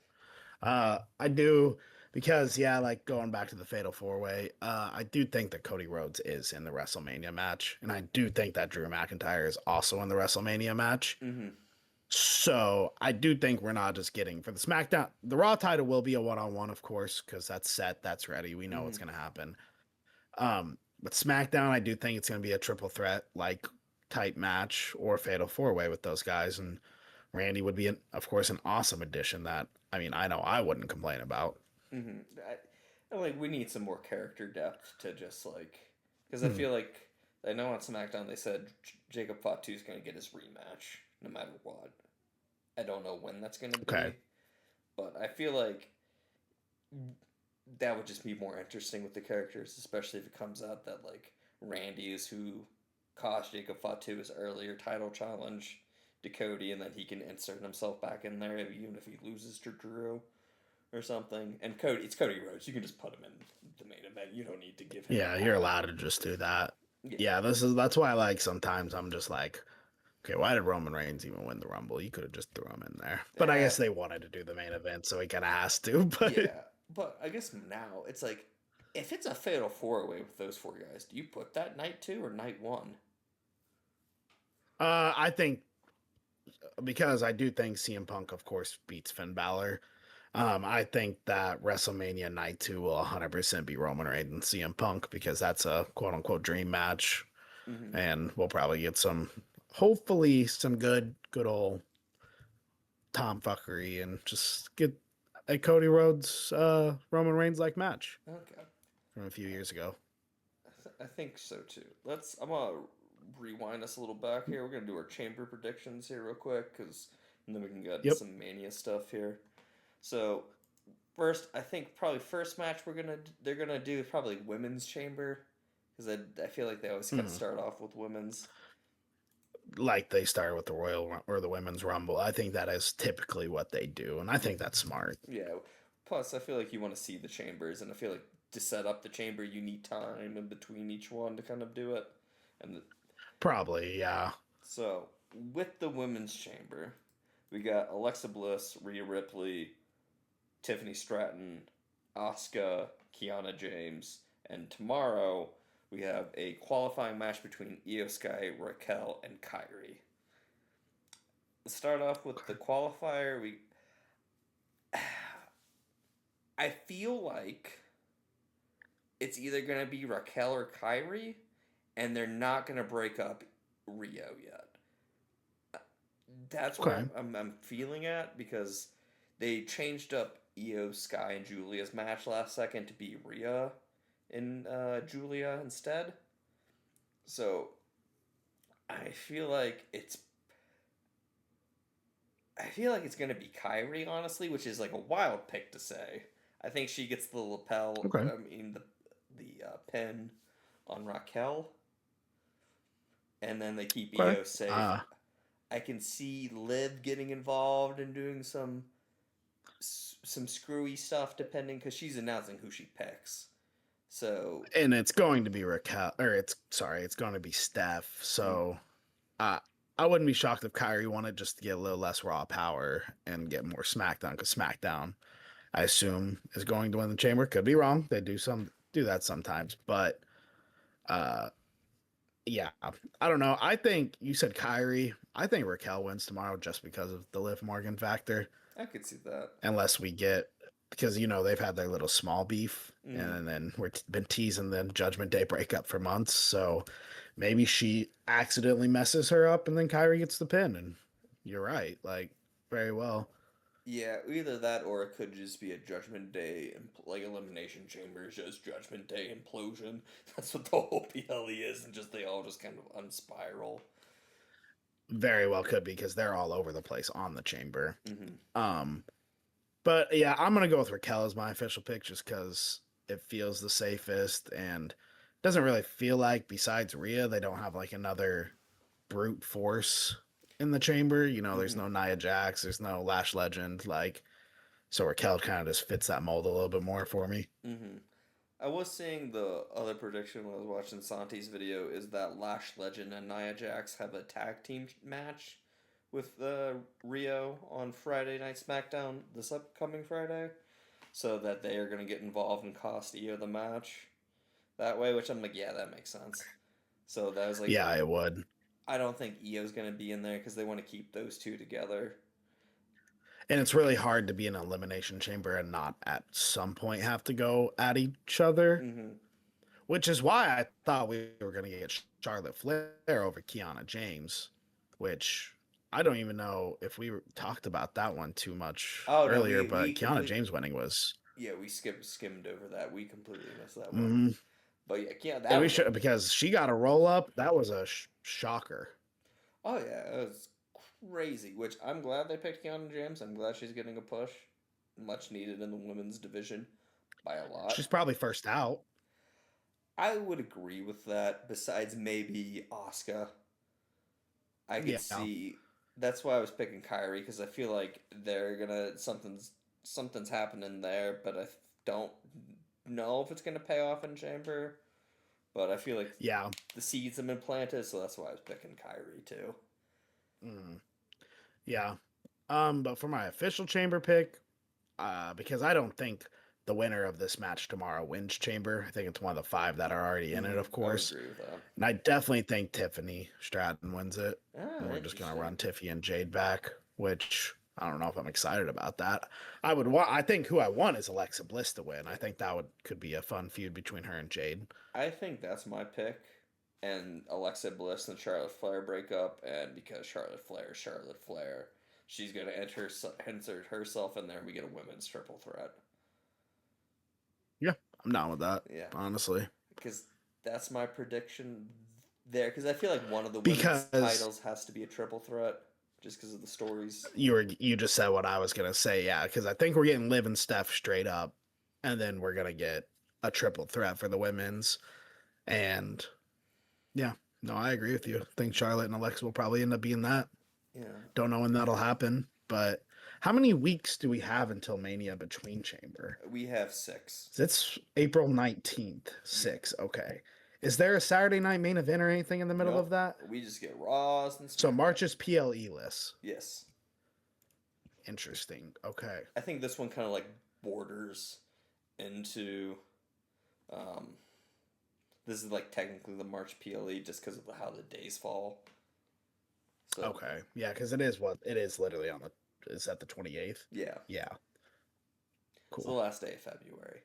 I do because yeah, like going back to the Fatal Four Way, I do think that Cody Rhodes is in the WrestleMania match, and I do think that Drew McIntyre is also in the WrestleMania match. Mm-hmm. So I do think we're not just getting for the SmackDown. The Raw title will be a one-on-one, of course, because that's set, that's ready. We know what's Mm-hmm. going to happen. But SmackDown, I do think it's going to be a triple threat like type match or Fatal Four Way with those guys, and Randy would be, of course, an awesome addition. That I mean, I know I wouldn't complain about. Mm-hmm. Like we need some more character depth to just like because I Hmm. feel like I know on SmackDown they said Jacob Fatu's gonna get his rematch no matter what. I don't know when that's gonna Okay. be, but I feel like that would just be more interesting with the characters, especially if it comes out that like Randy is who cost Jacob Fatu his earlier title challenge to Cody, and then he can insert himself back in there even if he loses to Drew or something. And Cody, it's Cody Rhodes. You can just put him in the main event. You don't need to give him a Yeah, you're path. allowed to just do that. Yeah, Yeah, that's why like sometimes I'm just like, okay, why did Roman Reigns even win the Rumble? You could have just threw him in there. But I uh, guess they wanted to do the main event, so he kind of has to. But yeah. But I guess now it's like if it's a fatal four way with those four guys, do you put that night two or night one? I think because I do think CM Punk, of course, beats Finn Balor. I think that WrestleMania Night 2 will 100% be Roman Reigns and CM Punk because that's a quote unquote dream match. Hmm. And we'll probably get hopefully, some good old Tom fuckery and just get a Cody Rhodes, Roman Reigns like match Okay. from a few years ago. I think so too. I'm gonna rewind us a little back here. We're gonna do our chamber predictions here real quick, and then we can get into Yep. some Mania stuff here. So first, I think probably first match they're gonna do is probably women's chamber, because I feel like they always kind of Mm. start off with women's. Like they started with the Royal or the Women's Rumble. I think that is typically what they do, and I think that's smart. Yeah. Plus, I feel like you want to see the chambers, and I feel like to set up the chamber, you need time in between each one to kind of do it. And Probably, yeah. so, with the women's chamber, we got Alexa Bliss, Rhea Ripley, Tiffany Stratton, Asuka, Kiana James, and tomorrow we have a qualifying match between Io Sky, Raquel, and Kyrie. Let's start off with the qualifier. I feel like it's either gonna be Raquel or Kyrie, and they're not gonna break up Rio yet. That's where Okay. I'm feeling at, because they changed up Io, Sky, and Julia's match last second to be Rhea and Julia instead. So I feel like it's I feel like it's gonna be Kyrie, honestly, which is like a wild pick to say. I think she gets the lapel. Okay. I mean the pin on Raquel, and then they keep Okay. Io safe. I can see Liv getting involved and doing some screwy stuff, depending, because she's announcing who she picks. So, And it's going to be Raquel, or it's going to be Steph. mm, So, uh, I wouldn't be shocked if Kyrie wanted just to get a little less raw power and get more SmackDown because SmackDown, I assume, is going to win the Chamber. Could be wrong. They do that sometimes, but uh, yeah, I don't know. I think you said Kyrie. I think Raquel wins tomorrow just because of the Liv Morgan factor. I could see that. Unless we get because they've had their little small beef Mm, and then been teasing the Judgment Day breakup for months. So maybe she accidentally messes her up and then Kyrie gets the pin. And you're right, like very well. yeah, either that or it could just be a Judgment Day, like Elimination Chamber is just Judgment Day implosion. That's what the whole PLE is, and just they all just kind of unspiral. Very well could be because they're all over the place on the Chamber. Mm-hmm. Um, but yeah, I'm gonna go with Raquel as my official pick just because it feels the safest and doesn't really feel like besides Rhea they don't have like another brute force in the chamber. There's Mm-hmm. no Nia Jax, there's no Lash Legend. So Raquel kind of just fits that mold a little bit more for me. Mm-hmm. I was seeing the other prediction when I was watching Santi's video is that Lash Legend and Nia Jax have a tag team match with Rio on Friday Night SmackDown this upcoming Friday, so that they are going to get involved and cost Io the match that way, which I'm like, yeah, that makes sense. So that was like, Yeah, it would. I don't think Io's going to be in there because they want to keep those two together. And it's really hard to be in an elimination chamber and not at some point have to go at each other, Mm-hmm. which is why I thought we were going to get Charlotte Flair over Kiana James, which I don't even know if we talked about that one too much Oh no, earlier, we but Kiana complete James winning was. yeah, we skimmed over that. We completely missed that one. Mm, But yeah, and that we was a should because she got a roll up. That was a shocker. oh yeah, it was crazy. Which I'm glad they picked Keanu James. I'm glad she's getting a push, much needed in the women's division by a lot. She's probably first out. I would agree with that. Besides maybe Asuka, I could Yeah. see. That's why I was picking Kyrie, because I feel like they're gonna something's happening there, but I don't know if it's gonna pay off in Chamber. But I feel like Yeah. the seeds have been planted, so that's why I was picking Kyrie too. Mm, yeah. But for my official chamber pick, because I don't think the winner of this match tomorrow wins Chamber. I think it's one of the 5 that are already in it, of I would course. agree with that. And I definitely think Tiffany Stratton wins it. Ah, And we're just gonna interesting. run Tiffy and Jade back, which I don't know if I'm excited about that. I think who I want is Alexa Bliss to win. I think that could be a fun feud between her and Jade. I think that's my pick. And Alexa Bliss and Charlotte Flair break up, and because Charlotte Flair, she's gonna insert herself in there, and we get a women's triple threat. Yeah, I'm down with that. Yeah, Honestly, because that's my prediction there. Because I feel like one of the women's because titles has to be a triple threat, just because of the stories. you just said what I was gonna say. Yeah, because I think we're getting Liv and Steph straight up, and then we're gonna get a triple threat for the women's. And yeah, no, I agree with you. I think Charlotte and Alexa will probably end up being that. Yeah, Don't know when that'll happen, but how many weeks do we have until Mania between Chamber? we have 6. It's April 19th, 6. Okay. Is there a Saturday night main event or anything in the middle Nope. of that? We just get Raws and So SmackDown. March is PLE list. Yes, Interesting. Okay. I think this one kind of like borders into. This is like technically the March PLE just because of how the days fall. So, Okay. Yeah, because it is literally on the is that the 28th? yeah, Yeah. it's the Cool. last day of February.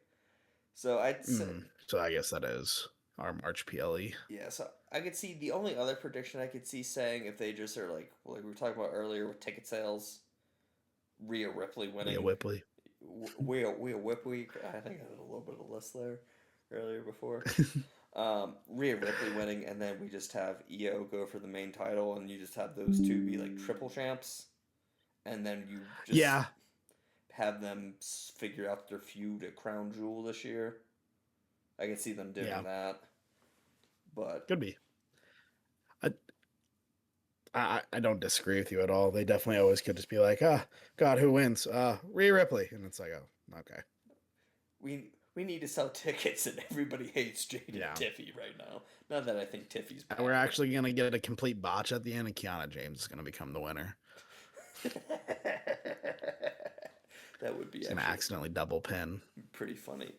So I'd say, So I guess that is our March PLE. yeah. So I could see the only other prediction I could see saying if they just are like we were talking about earlier with ticket sales, Rhea Ripley winning. Rhea Whipley. Rhea Ripley. I think I had a little bit of a list there earlier before. Rhea Ripley winning, and then we just have Io go for the main title, and you just have those two be like triple champs, and then you just have them figure out their feud at Crown Jewel this year. I can see them doing that, but Could be. I don't disagree with you at all. They definitely always could just be like, God, who wins? Rhea Ripley. And it's like, oh, okay. we need to sell tickets, and everybody hates Jade and Yeah. Tiffy right now. Not that I think Tiffy's bad. We're actually going to get a complete botch at the end, and Kiana James is going to become the winner. That would be He's going to accidentally double pin. pretty funny.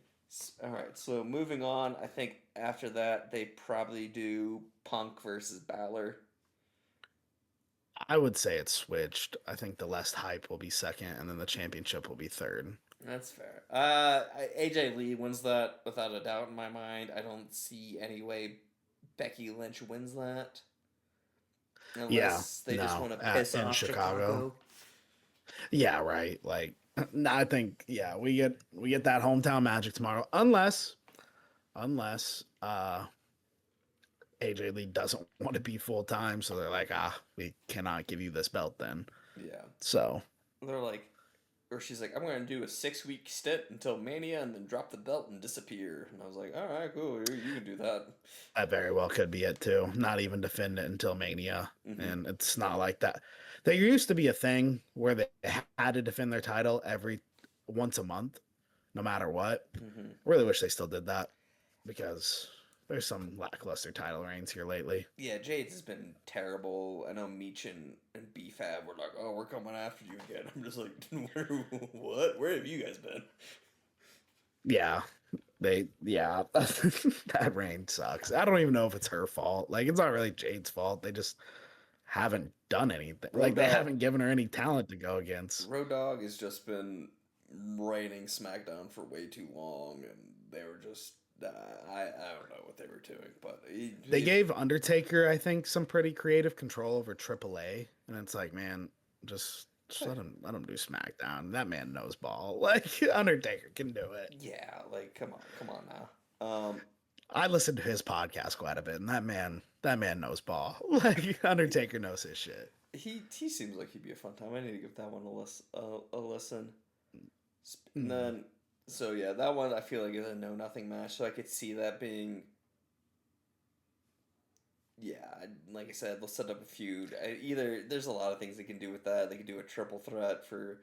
All right, so moving on, I think after that they probably do Punk versus Balor. I would say it's switched. I think the less hype will be second, and then the championship will be third. That's fair. AJ Lee wins that without a doubt in my mind. I don't see any way Becky Lynch wins that. Unless they just want to piss in off Chicago. Yeah, right. Like, no, I think we get that hometown magic tomorrow, unless AJ Lee doesn't want to be full time, so they're like, we cannot give you this belt then. Yeah. So they're like, or she's like, I'm going to do a 6-week stint until Mania and then drop the belt and disappear. And I was like, all right, cool, you can do that. That very well could be it too. Not even defend it until Mania, and it's not like that. There used to be a thing where they had to defend their title once a month, no matter what. I really wish they still did that because there's some lackluster title reigns here lately. Yeah, Jade's has been terrible. I know Meech and BFAB were like, oh, we're coming after you again. I'm just like, what? Where have you guys been? Yeah, that reign sucks. I don't even know if it's her fault. Like, it's not really Jade's fault. They just haven't done anything. Like, they haven't given her any talent to go against. Road Dogg has just been reigning SmackDown for way too long, and they were just I don't know what they were doing, but they gave Undertaker, I think, some pretty creative control over AAA, and it's like, man, just let him do SmackDown. That man knows ball. Like, Undertaker can do it. Yeah, like come on now. I listened to his podcast quite a bit, and that man knows ball. Like, Undertaker knows his shit. He seems like he'd be a fun time. I need to give that one a listen. And then, so yeah, that one I feel like is a no nothing match. So I could see that being. Yeah, like I said, they'll set up a feud. Either there's a lot of things they can do with that. They can do a triple threat for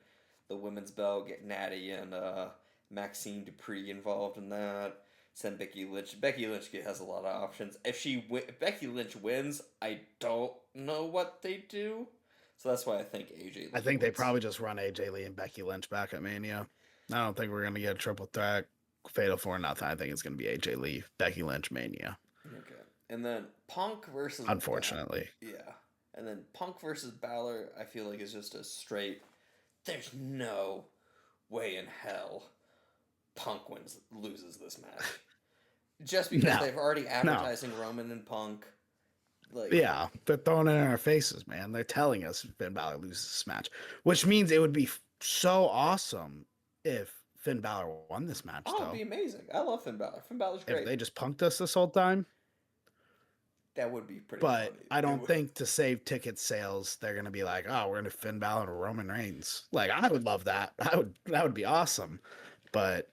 the women's belt, get Natty and Maxine Dupree involved in that. Send Becky Lynch. Becky Lynch has a lot of options. If Becky Lynch wins, I don't know what they do. So that's why I think AJ Lee I think they probably just run AJ Lee and Becky Lynch back at Mania. I don't think we're gonna get a triple threat fatal 4-0. I think it's gonna be AJ Lee, Becky Lynch, Mania. Okay. And then Punk versus Unfortunately, yeah. And then Punk versus Balor, I feel like is just a straight. There's no way in hell Punk loses this match. Just because no, they've already no. advertising Roman and Punk. Like, Yeah, they're throwing it in our faces, man. They're telling us Finn Balor loses this match, which means it would be so awesome if Finn Balor won this match, oh, it'd though. be amazing. I love Finn Balor. Finn Balor's If great. they just punked us this whole time. That would be pretty But funny. I don't think to save ticket sales, they're gonna be like, "Oh, we're gonna Finn Balor and Roman Reigns." Like, I would love that. That would be awesome. But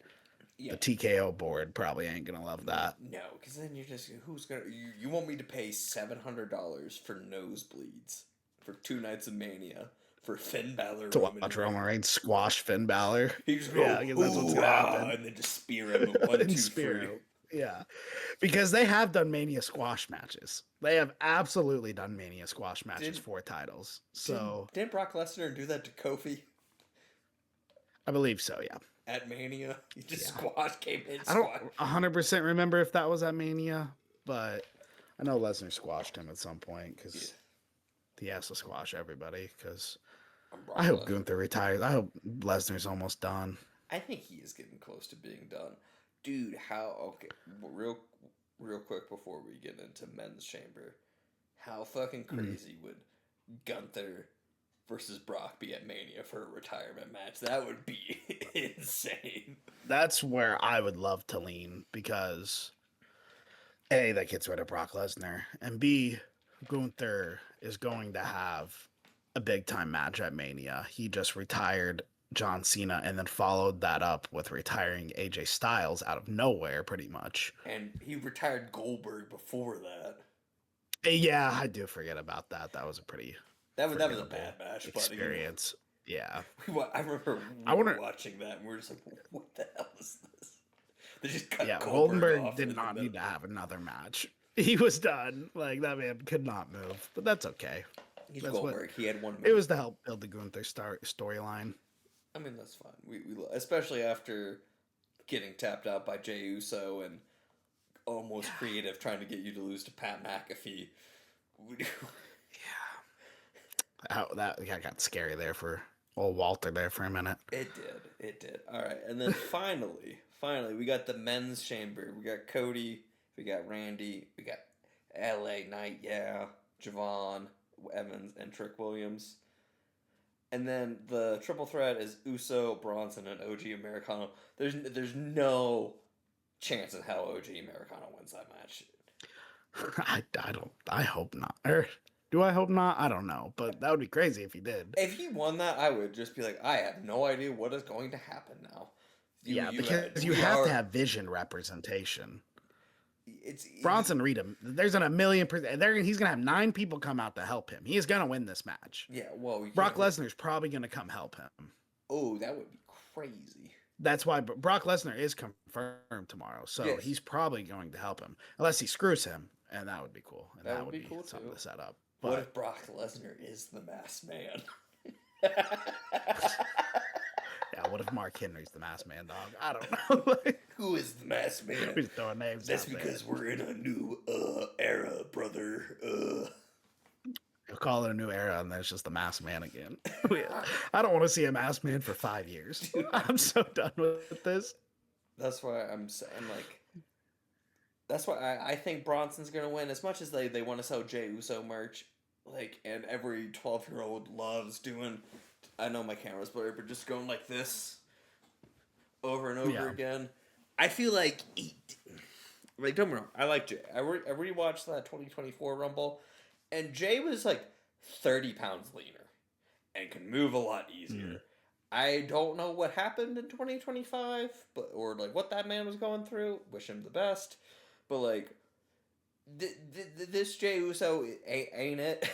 Yeah. the TKO board probably ain't gonna love that. No, because then you're just who's gonna you want me to pay $700 for nosebleeds for 2 nights of Mania for Finn Balor To Roman watch Reigns? Roman Reigns squash Finn Balor. He just Yeah, go, I guess that's what's gonna happen. and then just spear him at 1, And 2, spear 3. him. Yeah, because they have done Mania squash matches. They have absolutely done Mania squash matches for titles. So Didn't Brock Lesnar do that to Kofi I believe so. Yeah, at Mania? He just Yeah. came in, I squash. don't 100% remember if that was at Mania, but I know Lesnar squashed him at some point because he has to squash everybody. Because I hope Gunther retires. I hope Lesnar's almost done. I think he is getting close to being done. Dude, okay, real quick before we get into Men's Chamber, how fucking crazy would Gunther versus Brock be at Mania for a retirement match? That would be insane. That's where I would love to lean because A, that gets rid of Brock Lesnar, and B, Gunther is going to have a big time match at Mania. He just retired John Cena and then followed that up with retiring AJ Styles out of nowhere, pretty much. And he retired Goldberg before that. Yeah, I do forget about that. That was a pretty that was a bad match experience. But, yeah, I remember watching that and we were just like, "What the hell is this?" They just cut Goldberg did not need to have another match. He was done. Like, that man could not move, but that's okay. He's Goldberg. He had 1 minute. It was to help build the Gunther storyline. I mean, that's fine. We especially after getting tapped out by Jey Uso and almost creative trying to get you to lose to Pat McAfee. That got scary there for old Walter there for a minute. It did. All right, and then finally, we got the Men's Chamber. We got Cody, we got Randy, we got LA Knight, Javon, Evans, and Trick Williams. And then the triple threat is Uso, Bronson, and OG Americano. There's no chance in hell OG Americano wins that match. I hope not. Or do I hope not? I don't know, but that would be crazy if he did. If he won that, I would just be like, I have no idea what is going to happen now. Because you have to have vision representation. Bronson Reed, there's a million percent. He's gonna have 9 people come out to help him. He is gonna win this match. Yeah, well, Brock Lesnar's probably gonna come help him. Oh, that would be crazy. That's why Brock Lesnar is confirmed tomorrow, so he's probably going to help him, unless he screws him, and that would be cool. And that would be cool something to set up. But what if Brock Lesnar is the masked man? Yeah, what if Mark Henry's the masked man, dog? I don't know. Who is the masked man? We're just throwing names. That's because we're in a new era, brother. You'll call it a new era, and then it's just the masked man again. I don't want to see a masked man for 5 years. I'm so done with this. That's why I'm saying, like, that's why I think Bronson's gonna win. As much as they want to sell Jey Uso merch, like, and every 12-year-old loves doing. I know my camera's blurry, but just going like this over and over again. I feel like don't get me wrong, I like Jay. I rewatched that 2024 Rumble, and Jay was like 30 pounds leaner and can move a lot easier. I don't know what happened in 2025, or like what that man was going through. Wish him the best, but like this Jey Uso ain't it.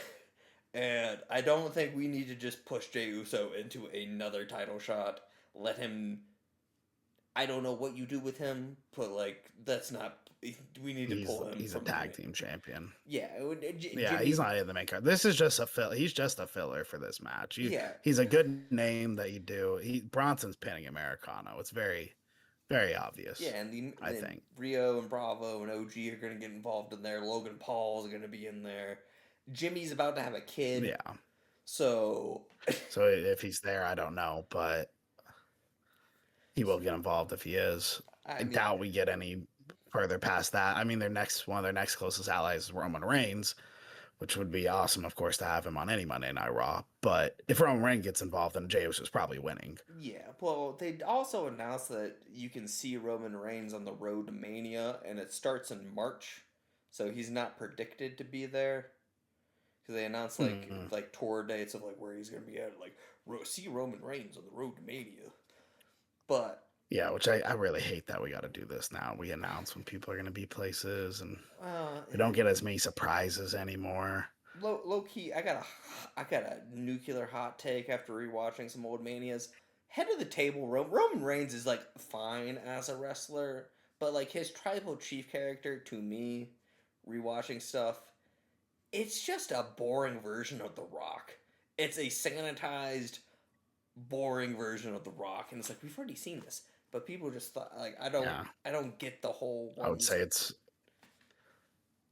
And I don't think we need to just push Jey Uso into another title shot. Let him. I don't know what you do with him, but like that's not. We need to pull him He's a from the tag main. team champion. Yeah, Yeah, he's Jimmy. not in the main card. This is just a fill. He's just a filler for this match. Yeah, He's a good name that you do. Bronson's pinning Americano. It's very, very yeah, obvious. and I then think. Rio and Bravo and OG are going to get involved in there. Logan Paul is going to be in there. Jimmy's about to have a kid, Yeah. so So if he's there, I don't know, but he will get involved if he is. I I mean, doubt we get any further past that. I mean, one of their next closest allies is Roman Reigns, which would be awesome, of course, to have him on any Monday Night Raw. But if Roman Reigns gets involved, then Jey Uso is probably winning. yeah. Well, they also announced that you can see Roman Reigns on the road to Mania, and it starts in March, so he's not predicted to be there because they announced Hmm. like tour dates of like where he's going to be at, like see Roman Reigns on the road to Mania. But Yeah, which I really hate that we got to do this now. We announce when people are going to be places, and uh, we don't get as many surprises anymore. low key, I got a nuclear hot take after rewatching some old Manias. Head of the table, Roman Reigns is like fine as a wrestler, but like his tribal chief character to me, rewatching stuff, it's just a boring version of The Rock. It's a sanitized, boring version of The Rock, and it's like we've already seen this, but people just thought like Yeah, I don't get the whole I would ones. say it's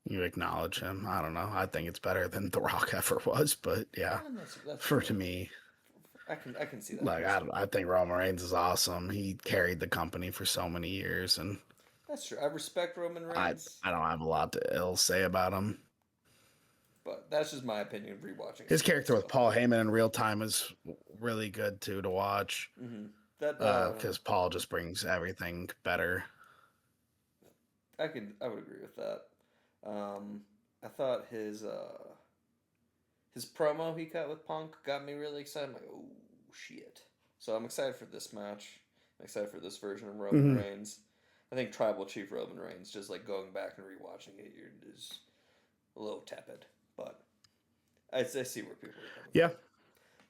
you acknowledge him. I don't know. I think it's better than The Rock ever was, but yeah, That's for true. to me, I can see that like personally. I think Roman Reigns is awesome. He carried the company for so many years, and That's true. I respect Roman I Reigns, I don't have a lot to ill say about him. but that's just my opinion. Rewatching His some old character with stuff. Paul Heyman in real time is really good too to watch. Hmm. That Because Paul just brings everything better. I would agree with that. Um, I thought his promo he cut with Punk got me really excited. I'm like, oh shit! So I'm excited for this match. I'm excited for this version of Roman Hmm. Reigns. I think Tribal Chief Roman Reigns, just like going back and rewatching it, is a little tepid, but I see where people are coming Yeah. from.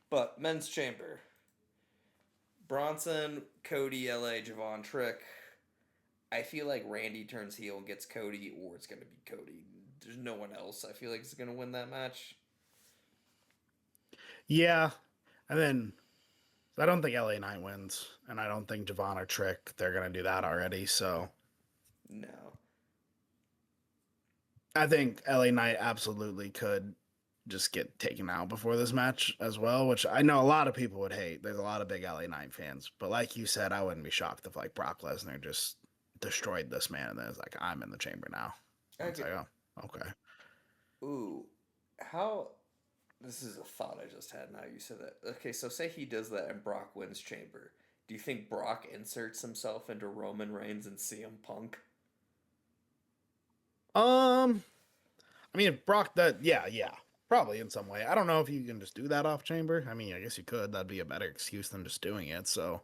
But men's chamber, Bronson, Cody, LA, Javon Trick. I feel like Randy turns heel and gets Cody, or it's gonna be Cody. There's no one else. I feel like is gonna win that match. Yeah. And then I don't think LA Knight wins. And I don't think Javon or Trick, they're going to do that already. So No. I think LA Knight absolutely could just get taken out before this match as well, which I know a lot of people would hate. There's a lot of big LA Knight fans. But like you said, I wouldn't be shocked if like Brock Lesnar just destroyed this man and then it's like, I'm in the chamber now. And it's Okay. like, oh, okay. Ooh, how? This is a thought I just had. Now you said that. Okay, so say he does that and Brock wins Chamber. Do you think Brock inserts himself into Roman Reigns and CM Punk? Um, I mean, if Brock, yeah, probably in some way. I don't know if you can just do that off chamber. I mean, I guess you could. That'd be a better excuse than just doing it. So,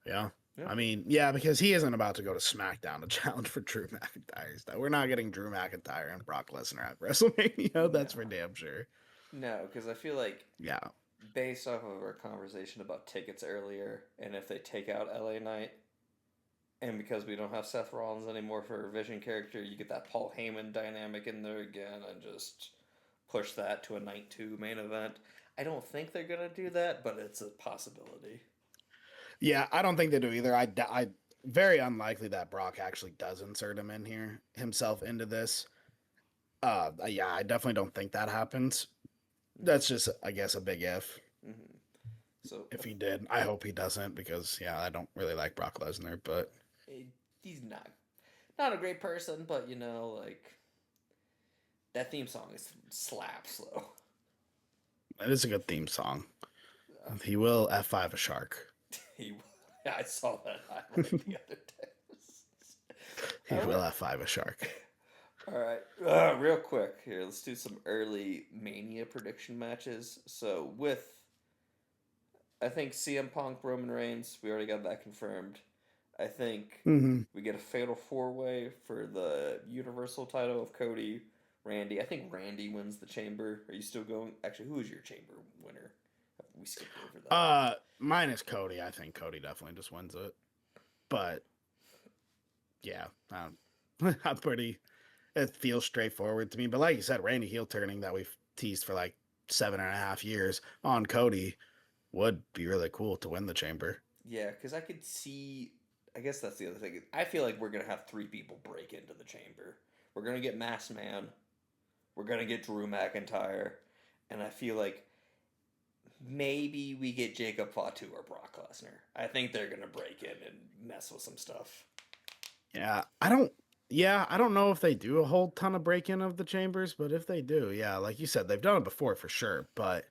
yeah. Yeah. I mean, yeah, because he isn't about to go to SmackDown to challenge for Drew McIntyre stuff. We're not getting Drew McIntyre and Brock Lesnar at WrestleMania. That's for No. damn sure. No, because I feel like Yeah. based off of our conversation about tickets earlier, and if they take out LA Knight, and because we don't have Seth Rollins anymore for a Vision character, you get that Paul Heyman dynamic in there again, and just push that to a night two main event. I don't think they're gonna do that, but it's a possibility. Yeah, I don't think they do either. I very unlikely that Brock actually does insert him in here himself into this. Yeah, I definitely don't think that happens. That's just, I guess, a big if. Mm-hmm. So If he did, I hope he doesn't because yeah, I don't really like Brock Lesnar, but eh, he's not a great person, but you know, like that theme song is slaps though. it is a good theme song. He will F5 a shark. He, I saw that highlight the other day. He All will right, F5 a shark. all right. Real quick here, let's do some early Mania prediction matches. So with, I think CM Punk, Roman Reigns, we already got that confirmed. I think Hmm. we get a fatal four way for the Universal title of Cody, Randy. I think Randy wins the Chamber. Are you still going? Actually, who is your Chamber winner? We skipped over that. Mine is Cody. I think Cody definitely just wins it. But yeah, I'm pretty. It feels straightforward to me. But like you said, Randy heel turning that we've teased for like 7.5 years on Cody would be really cool to win the chamber. Yeah, because I could see. I guess that's the other thing. I feel like we're gonna have three people break into the chamber. We're gonna get Masked Man. We're gonna get Drew McIntyre, and I feel like maybe we get Jacob Fatu or Brock Lesnar. I think they're gonna break in and mess with some stuff. Yeah, I don't. Yeah, I don't know if they do a whole ton of break in of the chambers, but if they do, yeah, like you said, they've done it before for sure. But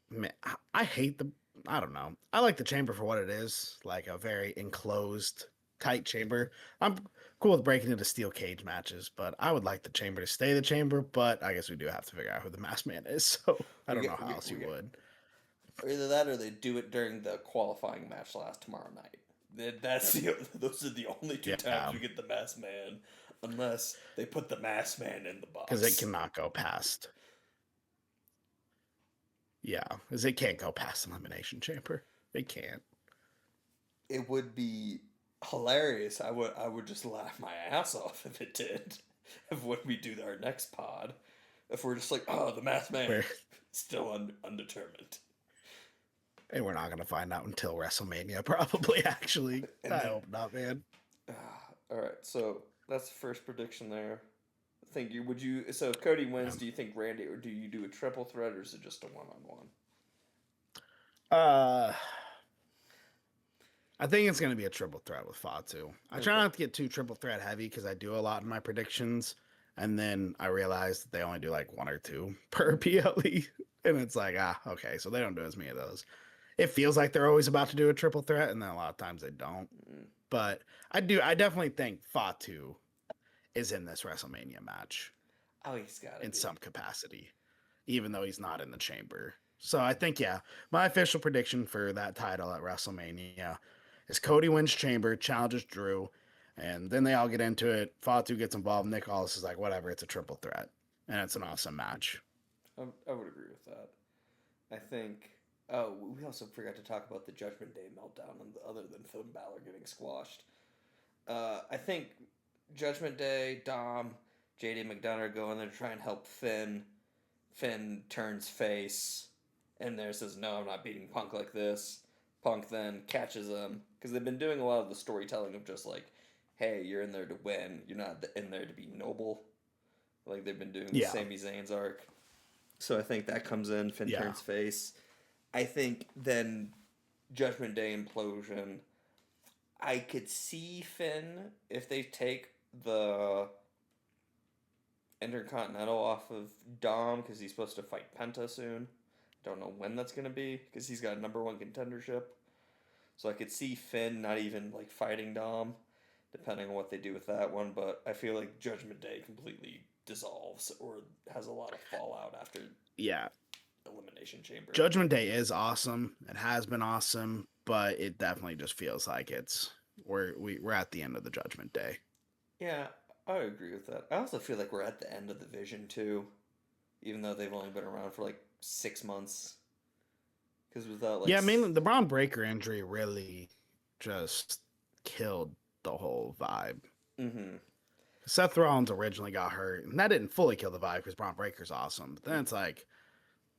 man, I hate the. I don't know. I like the chamber for what it is, like a very enclosed, tight chamber. I'm cool with breaking into steel cage matches, but I would like the chamber to stay the chamber. But I guess we do have to figure out who the masked man is. So I don't know how else you would. Or either that, or they do it during the qualifying match last tomorrow night. Those are the only two times Yeah, we get the Masked Man, unless they put the Masked Man in the because it box. cannot go past. Yeah, because it can't go past elimination chamber. It can't. It would be hilarious. I would just laugh my ass off if it did. If when we do our next pod, if we're just like, oh, the Masked Man Where still undetermined, and we're not gonna find out until WrestleMania, probably. Actually, and I then hope not, man. all right. So that's the first prediction there. Think you would you so if Cody wins, Yeah. do you think Randy, or do you do a triple threat, or is it just a one-on-one? Uh, I think it's gonna be a triple threat with Fatu. I try Okay. not to get too triple threat heavy because I do a lot in my predictions, and then I realize that they only do like one or two per PLE, and it's like okay, so they don't do as many of those. It feels like they're always about to do a triple threat, and then a lot of times they don't. Mm. But I do. I definitely think Fatu is in this WrestleMania match Oh, he's got to in be. some capacity, even though he's not in the chamber. So I think, yeah, my official prediction for that title at WrestleMania is Cody wins chamber, challenges Drew, and then they all get into it. Fatu gets involved. Nick Aldis is like, whatever, it's a triple threat. And it's an awesome match. I would agree with that. I think. Oh, we also forgot to talk about the Judgment Day meltdown, and other than Finn Balor getting squashed. I think Judgment Day, Dom, JD McDonough go in there to try and help Finn. Finn turns face, and there says, "No, I'm not beating Punk like this." Punk then catches him because they've been doing a lot of the storytelling of just like, "Hey, you're in there to win. You're not in there to be noble." Like they've been doing the Yeah. Sami Zayn's arc. So I think that comes in. Finn Yeah. turns face. I think then Judgment Day implosion. I could see Finn if they take the Intercontinental off of Dom because he's supposed to fight Penta soon. Don't know when that's gonna be because he's got number one contendership. So I could see Finn not even like fighting Dom, depending on what they do with that one. But I feel like Judgment Day completely dissolves or has a lot of fallout after Yeah. Elimination Chamber. Judgment Day is awesome. It has been awesome, but it definitely just feels like we're at the end of the Judgment Day. Yeah, I agree with that. I also feel like we're at the end of the Vision too, even though they've only been around for like 6 months. Because without like, Yeah, mainly the Braun Breaker injury really just killed the whole vibe. mm-hmm. Seth Rollins originally got hurt, and that didn't fully kill the vibe because Braun Breaker's awesome. But then it's like,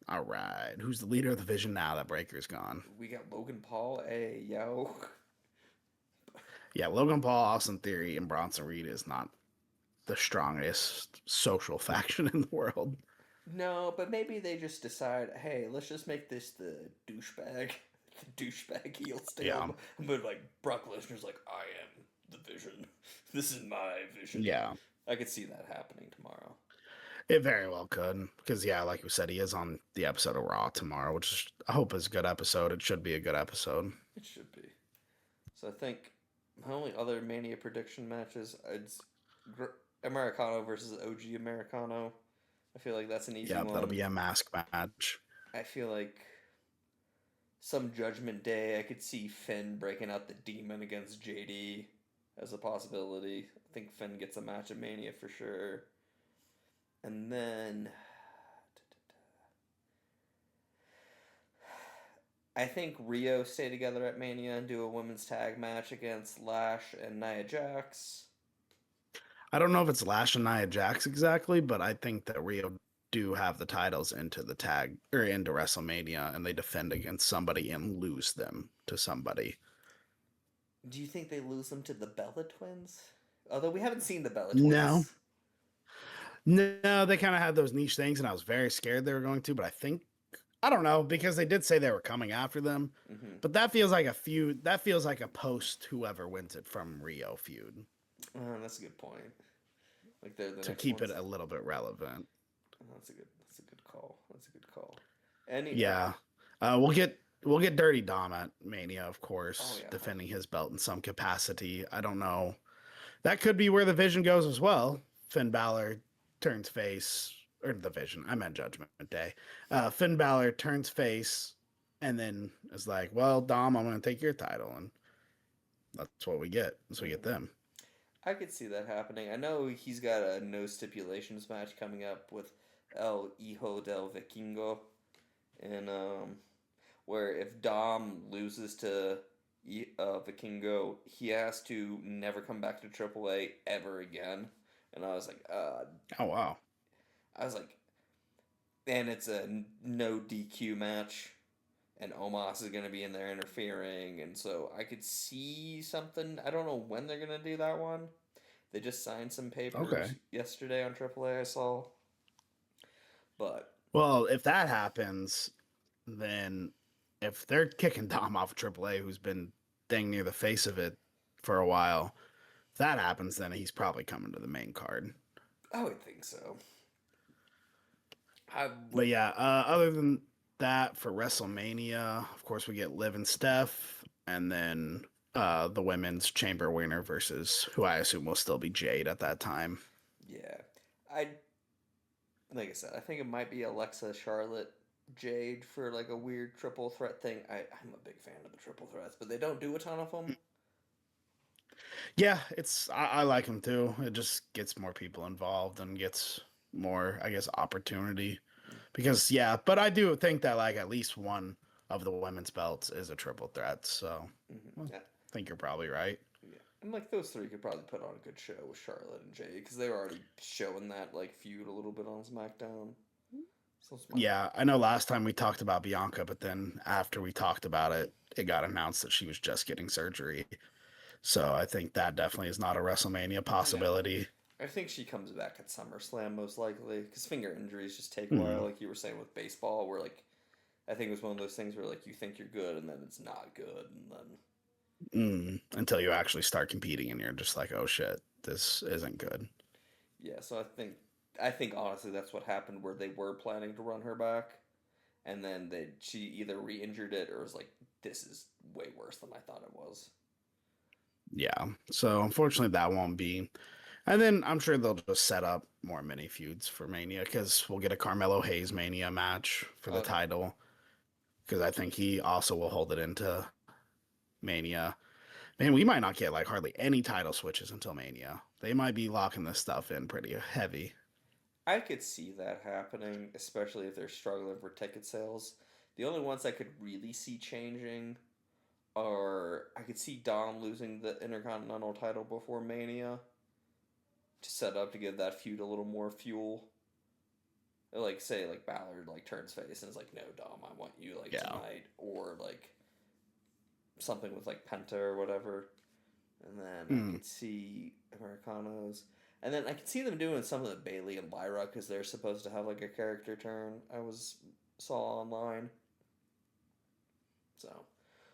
all right, who's the leader of the Vision now that Breaker's gone? We got Logan Paul. Hey, yo. Yeah, Logan Paul, Austin Theory, and Bronson Reed is not the strongest social faction in the world. No, but maybe they just decide, hey, let's just make this the douchebag, the douchebag heel Yeah, stable. But like Brock Lesnar's like, I am the Vision. This is my vision. yeah, I could see that happening tomorrow. it very well could because yeah, like we said, he is on the episode of Raw tomorrow, which I hope is a good episode. It should be a good episode. It should be. So I think my only other Mania prediction matches, it's Americano versus OG Americano. I feel like that's an easy Yeah, that'll one. be a mask match. I feel like some Judgment Day, I could see Finn breaking out the demon against JD as a possibility. I think Finn gets a match at Mania for sure. And then I think Rio stay together at Mania and do a women's tag match against Lash and Nia Jax. I don't know if it's Lash and Nia Jax exactly, but I think that Rio do have the titles into the tag or into WrestleMania, and they defend against somebody and lose them to somebody. Do you think they lose them to the Bella Twins? Although we haven't seen the Bella No, Twins. no, they kind of had those niche things, and I was very scared they were going to, but I think I don't know because they did say they were coming after them, Mm-hmm. but that feels like a feud. That feels like a post whoever wins it from Rio feud That's a good point. Like they're the to next keep it ones. a little bit relevant. That's a good call. That's a good call. Any Yeah, we'll get Dirty Dom at Mania, of oh course, yeah. defending his belt in some capacity. I don't know. That could be where the Vision goes as well. Finn Balor turns face, or the Vision. I meant Judgment Day. Finn Balor turns face, and then is like, "Well, Dom, I'm going to take your title," and that's what we get. So we get Mm-hmm. them. I could see that happening. I know he's got a no stipulations match coming up with El Hijo del Vikingo, and where if Dom loses to Vikingo, he has to never come back to AAA ever again. And Oh wow. I was like, and it's a no DQ match, and Omos is going to be in there interfering, and so I could see something. I don't know when they're going to do that one. They just signed some papers Okay. yesterday on AAA. I saw, but Well, if that happens, then if they're kicking Dom off of AAA, who's been dang near the face of it for a while, if that happens, then he's probably coming to the main card. I would think so. I But would. yeah, other than that, for WrestleMania, of course, we get Liv and Steph, and then the women's chamber winner versus who I assume will still be Jade at that time. Yeah, I like I said. I think it might be Alexa, Charlotte, Jade for like a weird triple threat thing. I'm a big fan of the triple threats, but they don't do a ton of them. Yeah, I like him too. It just gets more people involved and gets more, I guess, opportunity. Because yeah, but I do think that like at least one of the women's belts is a triple threat. So Mm-hmm. well, Yeah, I think you're probably right. yeah, and like those three could probably put on a good show with Charlotte and Jade because they were already showing that like feud a little bit on SmackDown. So Smack. Yeah, I know last time we talked about Bianca, but then after we talked about it, it got announced that she was just getting surgery. So I think that definitely is not a WrestleMania No, possibility. I think she comes back at SummerSlam most likely because finger injuries just take a while, Hmm. like you were saying with baseball, where like I think it was one of those things where like you think you're good and then it's not good, and then Until you actually start competing and you're just like, oh shit, this isn't good. yeah. So I think honestly that's what happened where they were planning to run her back, and then she either re-injured it or was like this is way worse than I thought it was. Yeah. So unfortunately, that won't be. And then I'm sure they'll just set up more mini feuds for Mania because we'll get a Carmelo Hayes Mania match for the Oh yeah, title because I think he also will hold it into Mania. Man, we might not get like hardly any title switches until Mania. They might be locking this stuff in pretty heavy. I could see that happening, especially if they're struggling for ticket sales. The only ones I could really see changing are I could see Dom losing the Intercontinental title before Mania to set up to give that feud a little more fuel. Like say like Ballard like turns face and is like, no Dom, I want you like Yeah. tonight, or like something with like Penta or whatever. And then I Mm, could see Americanos. And then I could see them doing some of the Bailey and Lyra because they're supposed to have like a character turn. Saw online. So,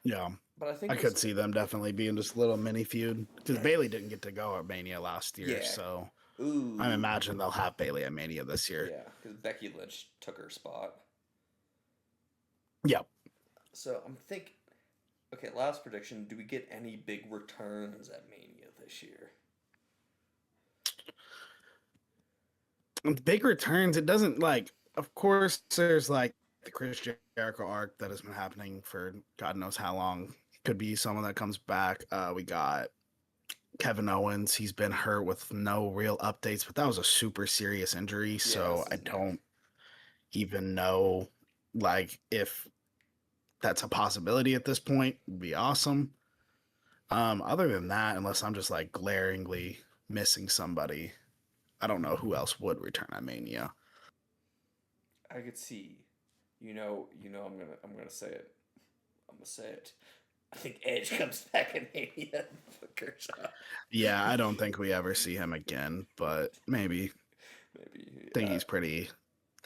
yeah. but I think I this. could see them definitely being just a little mini feud because Yeah, Bailey didn't get to go at Mania last year. yeah. So I Ooh, imagine they'll have Bailey at Mania this year. yeah. Because Becky Lynch took her spot. Yep. So I'm thinking. Okay, last prediction. Do we get any big returns at Mania this year? With big returns, it doesn't like, of course, there's like the Chris Jericho arc that has been happening for God knows how long. Could be someone that comes back. We got Kevin Owens. He's been hurt with no real updates, but that was a super serious injury. Yeah, So it's I his neck. don't even know like if that's a possibility at this point. Would be awesome. Other than that, unless I'm just like glaringly missing somebody, I don't know who else would return at Mania. I could see. I'm gonna say it. I'm gonna say it. I think Edge comes back in Mania for Kershaw. Yeah, I don't think we ever see him again, but maybe. Maybe. Think he's pretty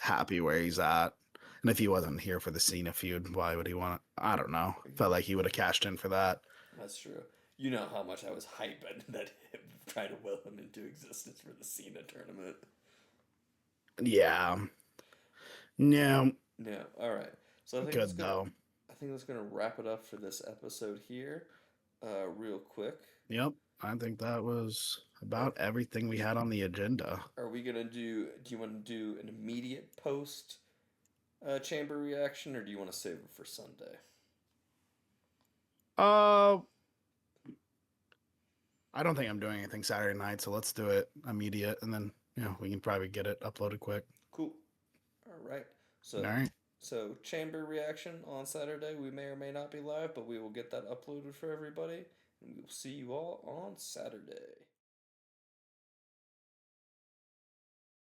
happy where he's at. And if he wasn't here for the Cena feud, why would he want to? I don't know. Felt like he would have cashed in for that. That's true. You know how much I was hyping that trying to will him into existence for the Cena tournament. Yeah. No, Yeah. All right. So good though. I think that's gonna wrap it up for this episode here. Real quick. Yep. I think that was Are, about everything we had on the agenda. are we gonna do? Do you want to do an immediate post chamber reaction, or do you want to save it for Sunday? Uh, I don't think I'm doing anything Saturday night, so let's do it immediate, and then we can probably get it uploaded quick. Cool. All right. All So right. so chamber reaction on Saturday. We may or may not be live, but we will get that uploaded for everybody, and we will see you all on Saturday.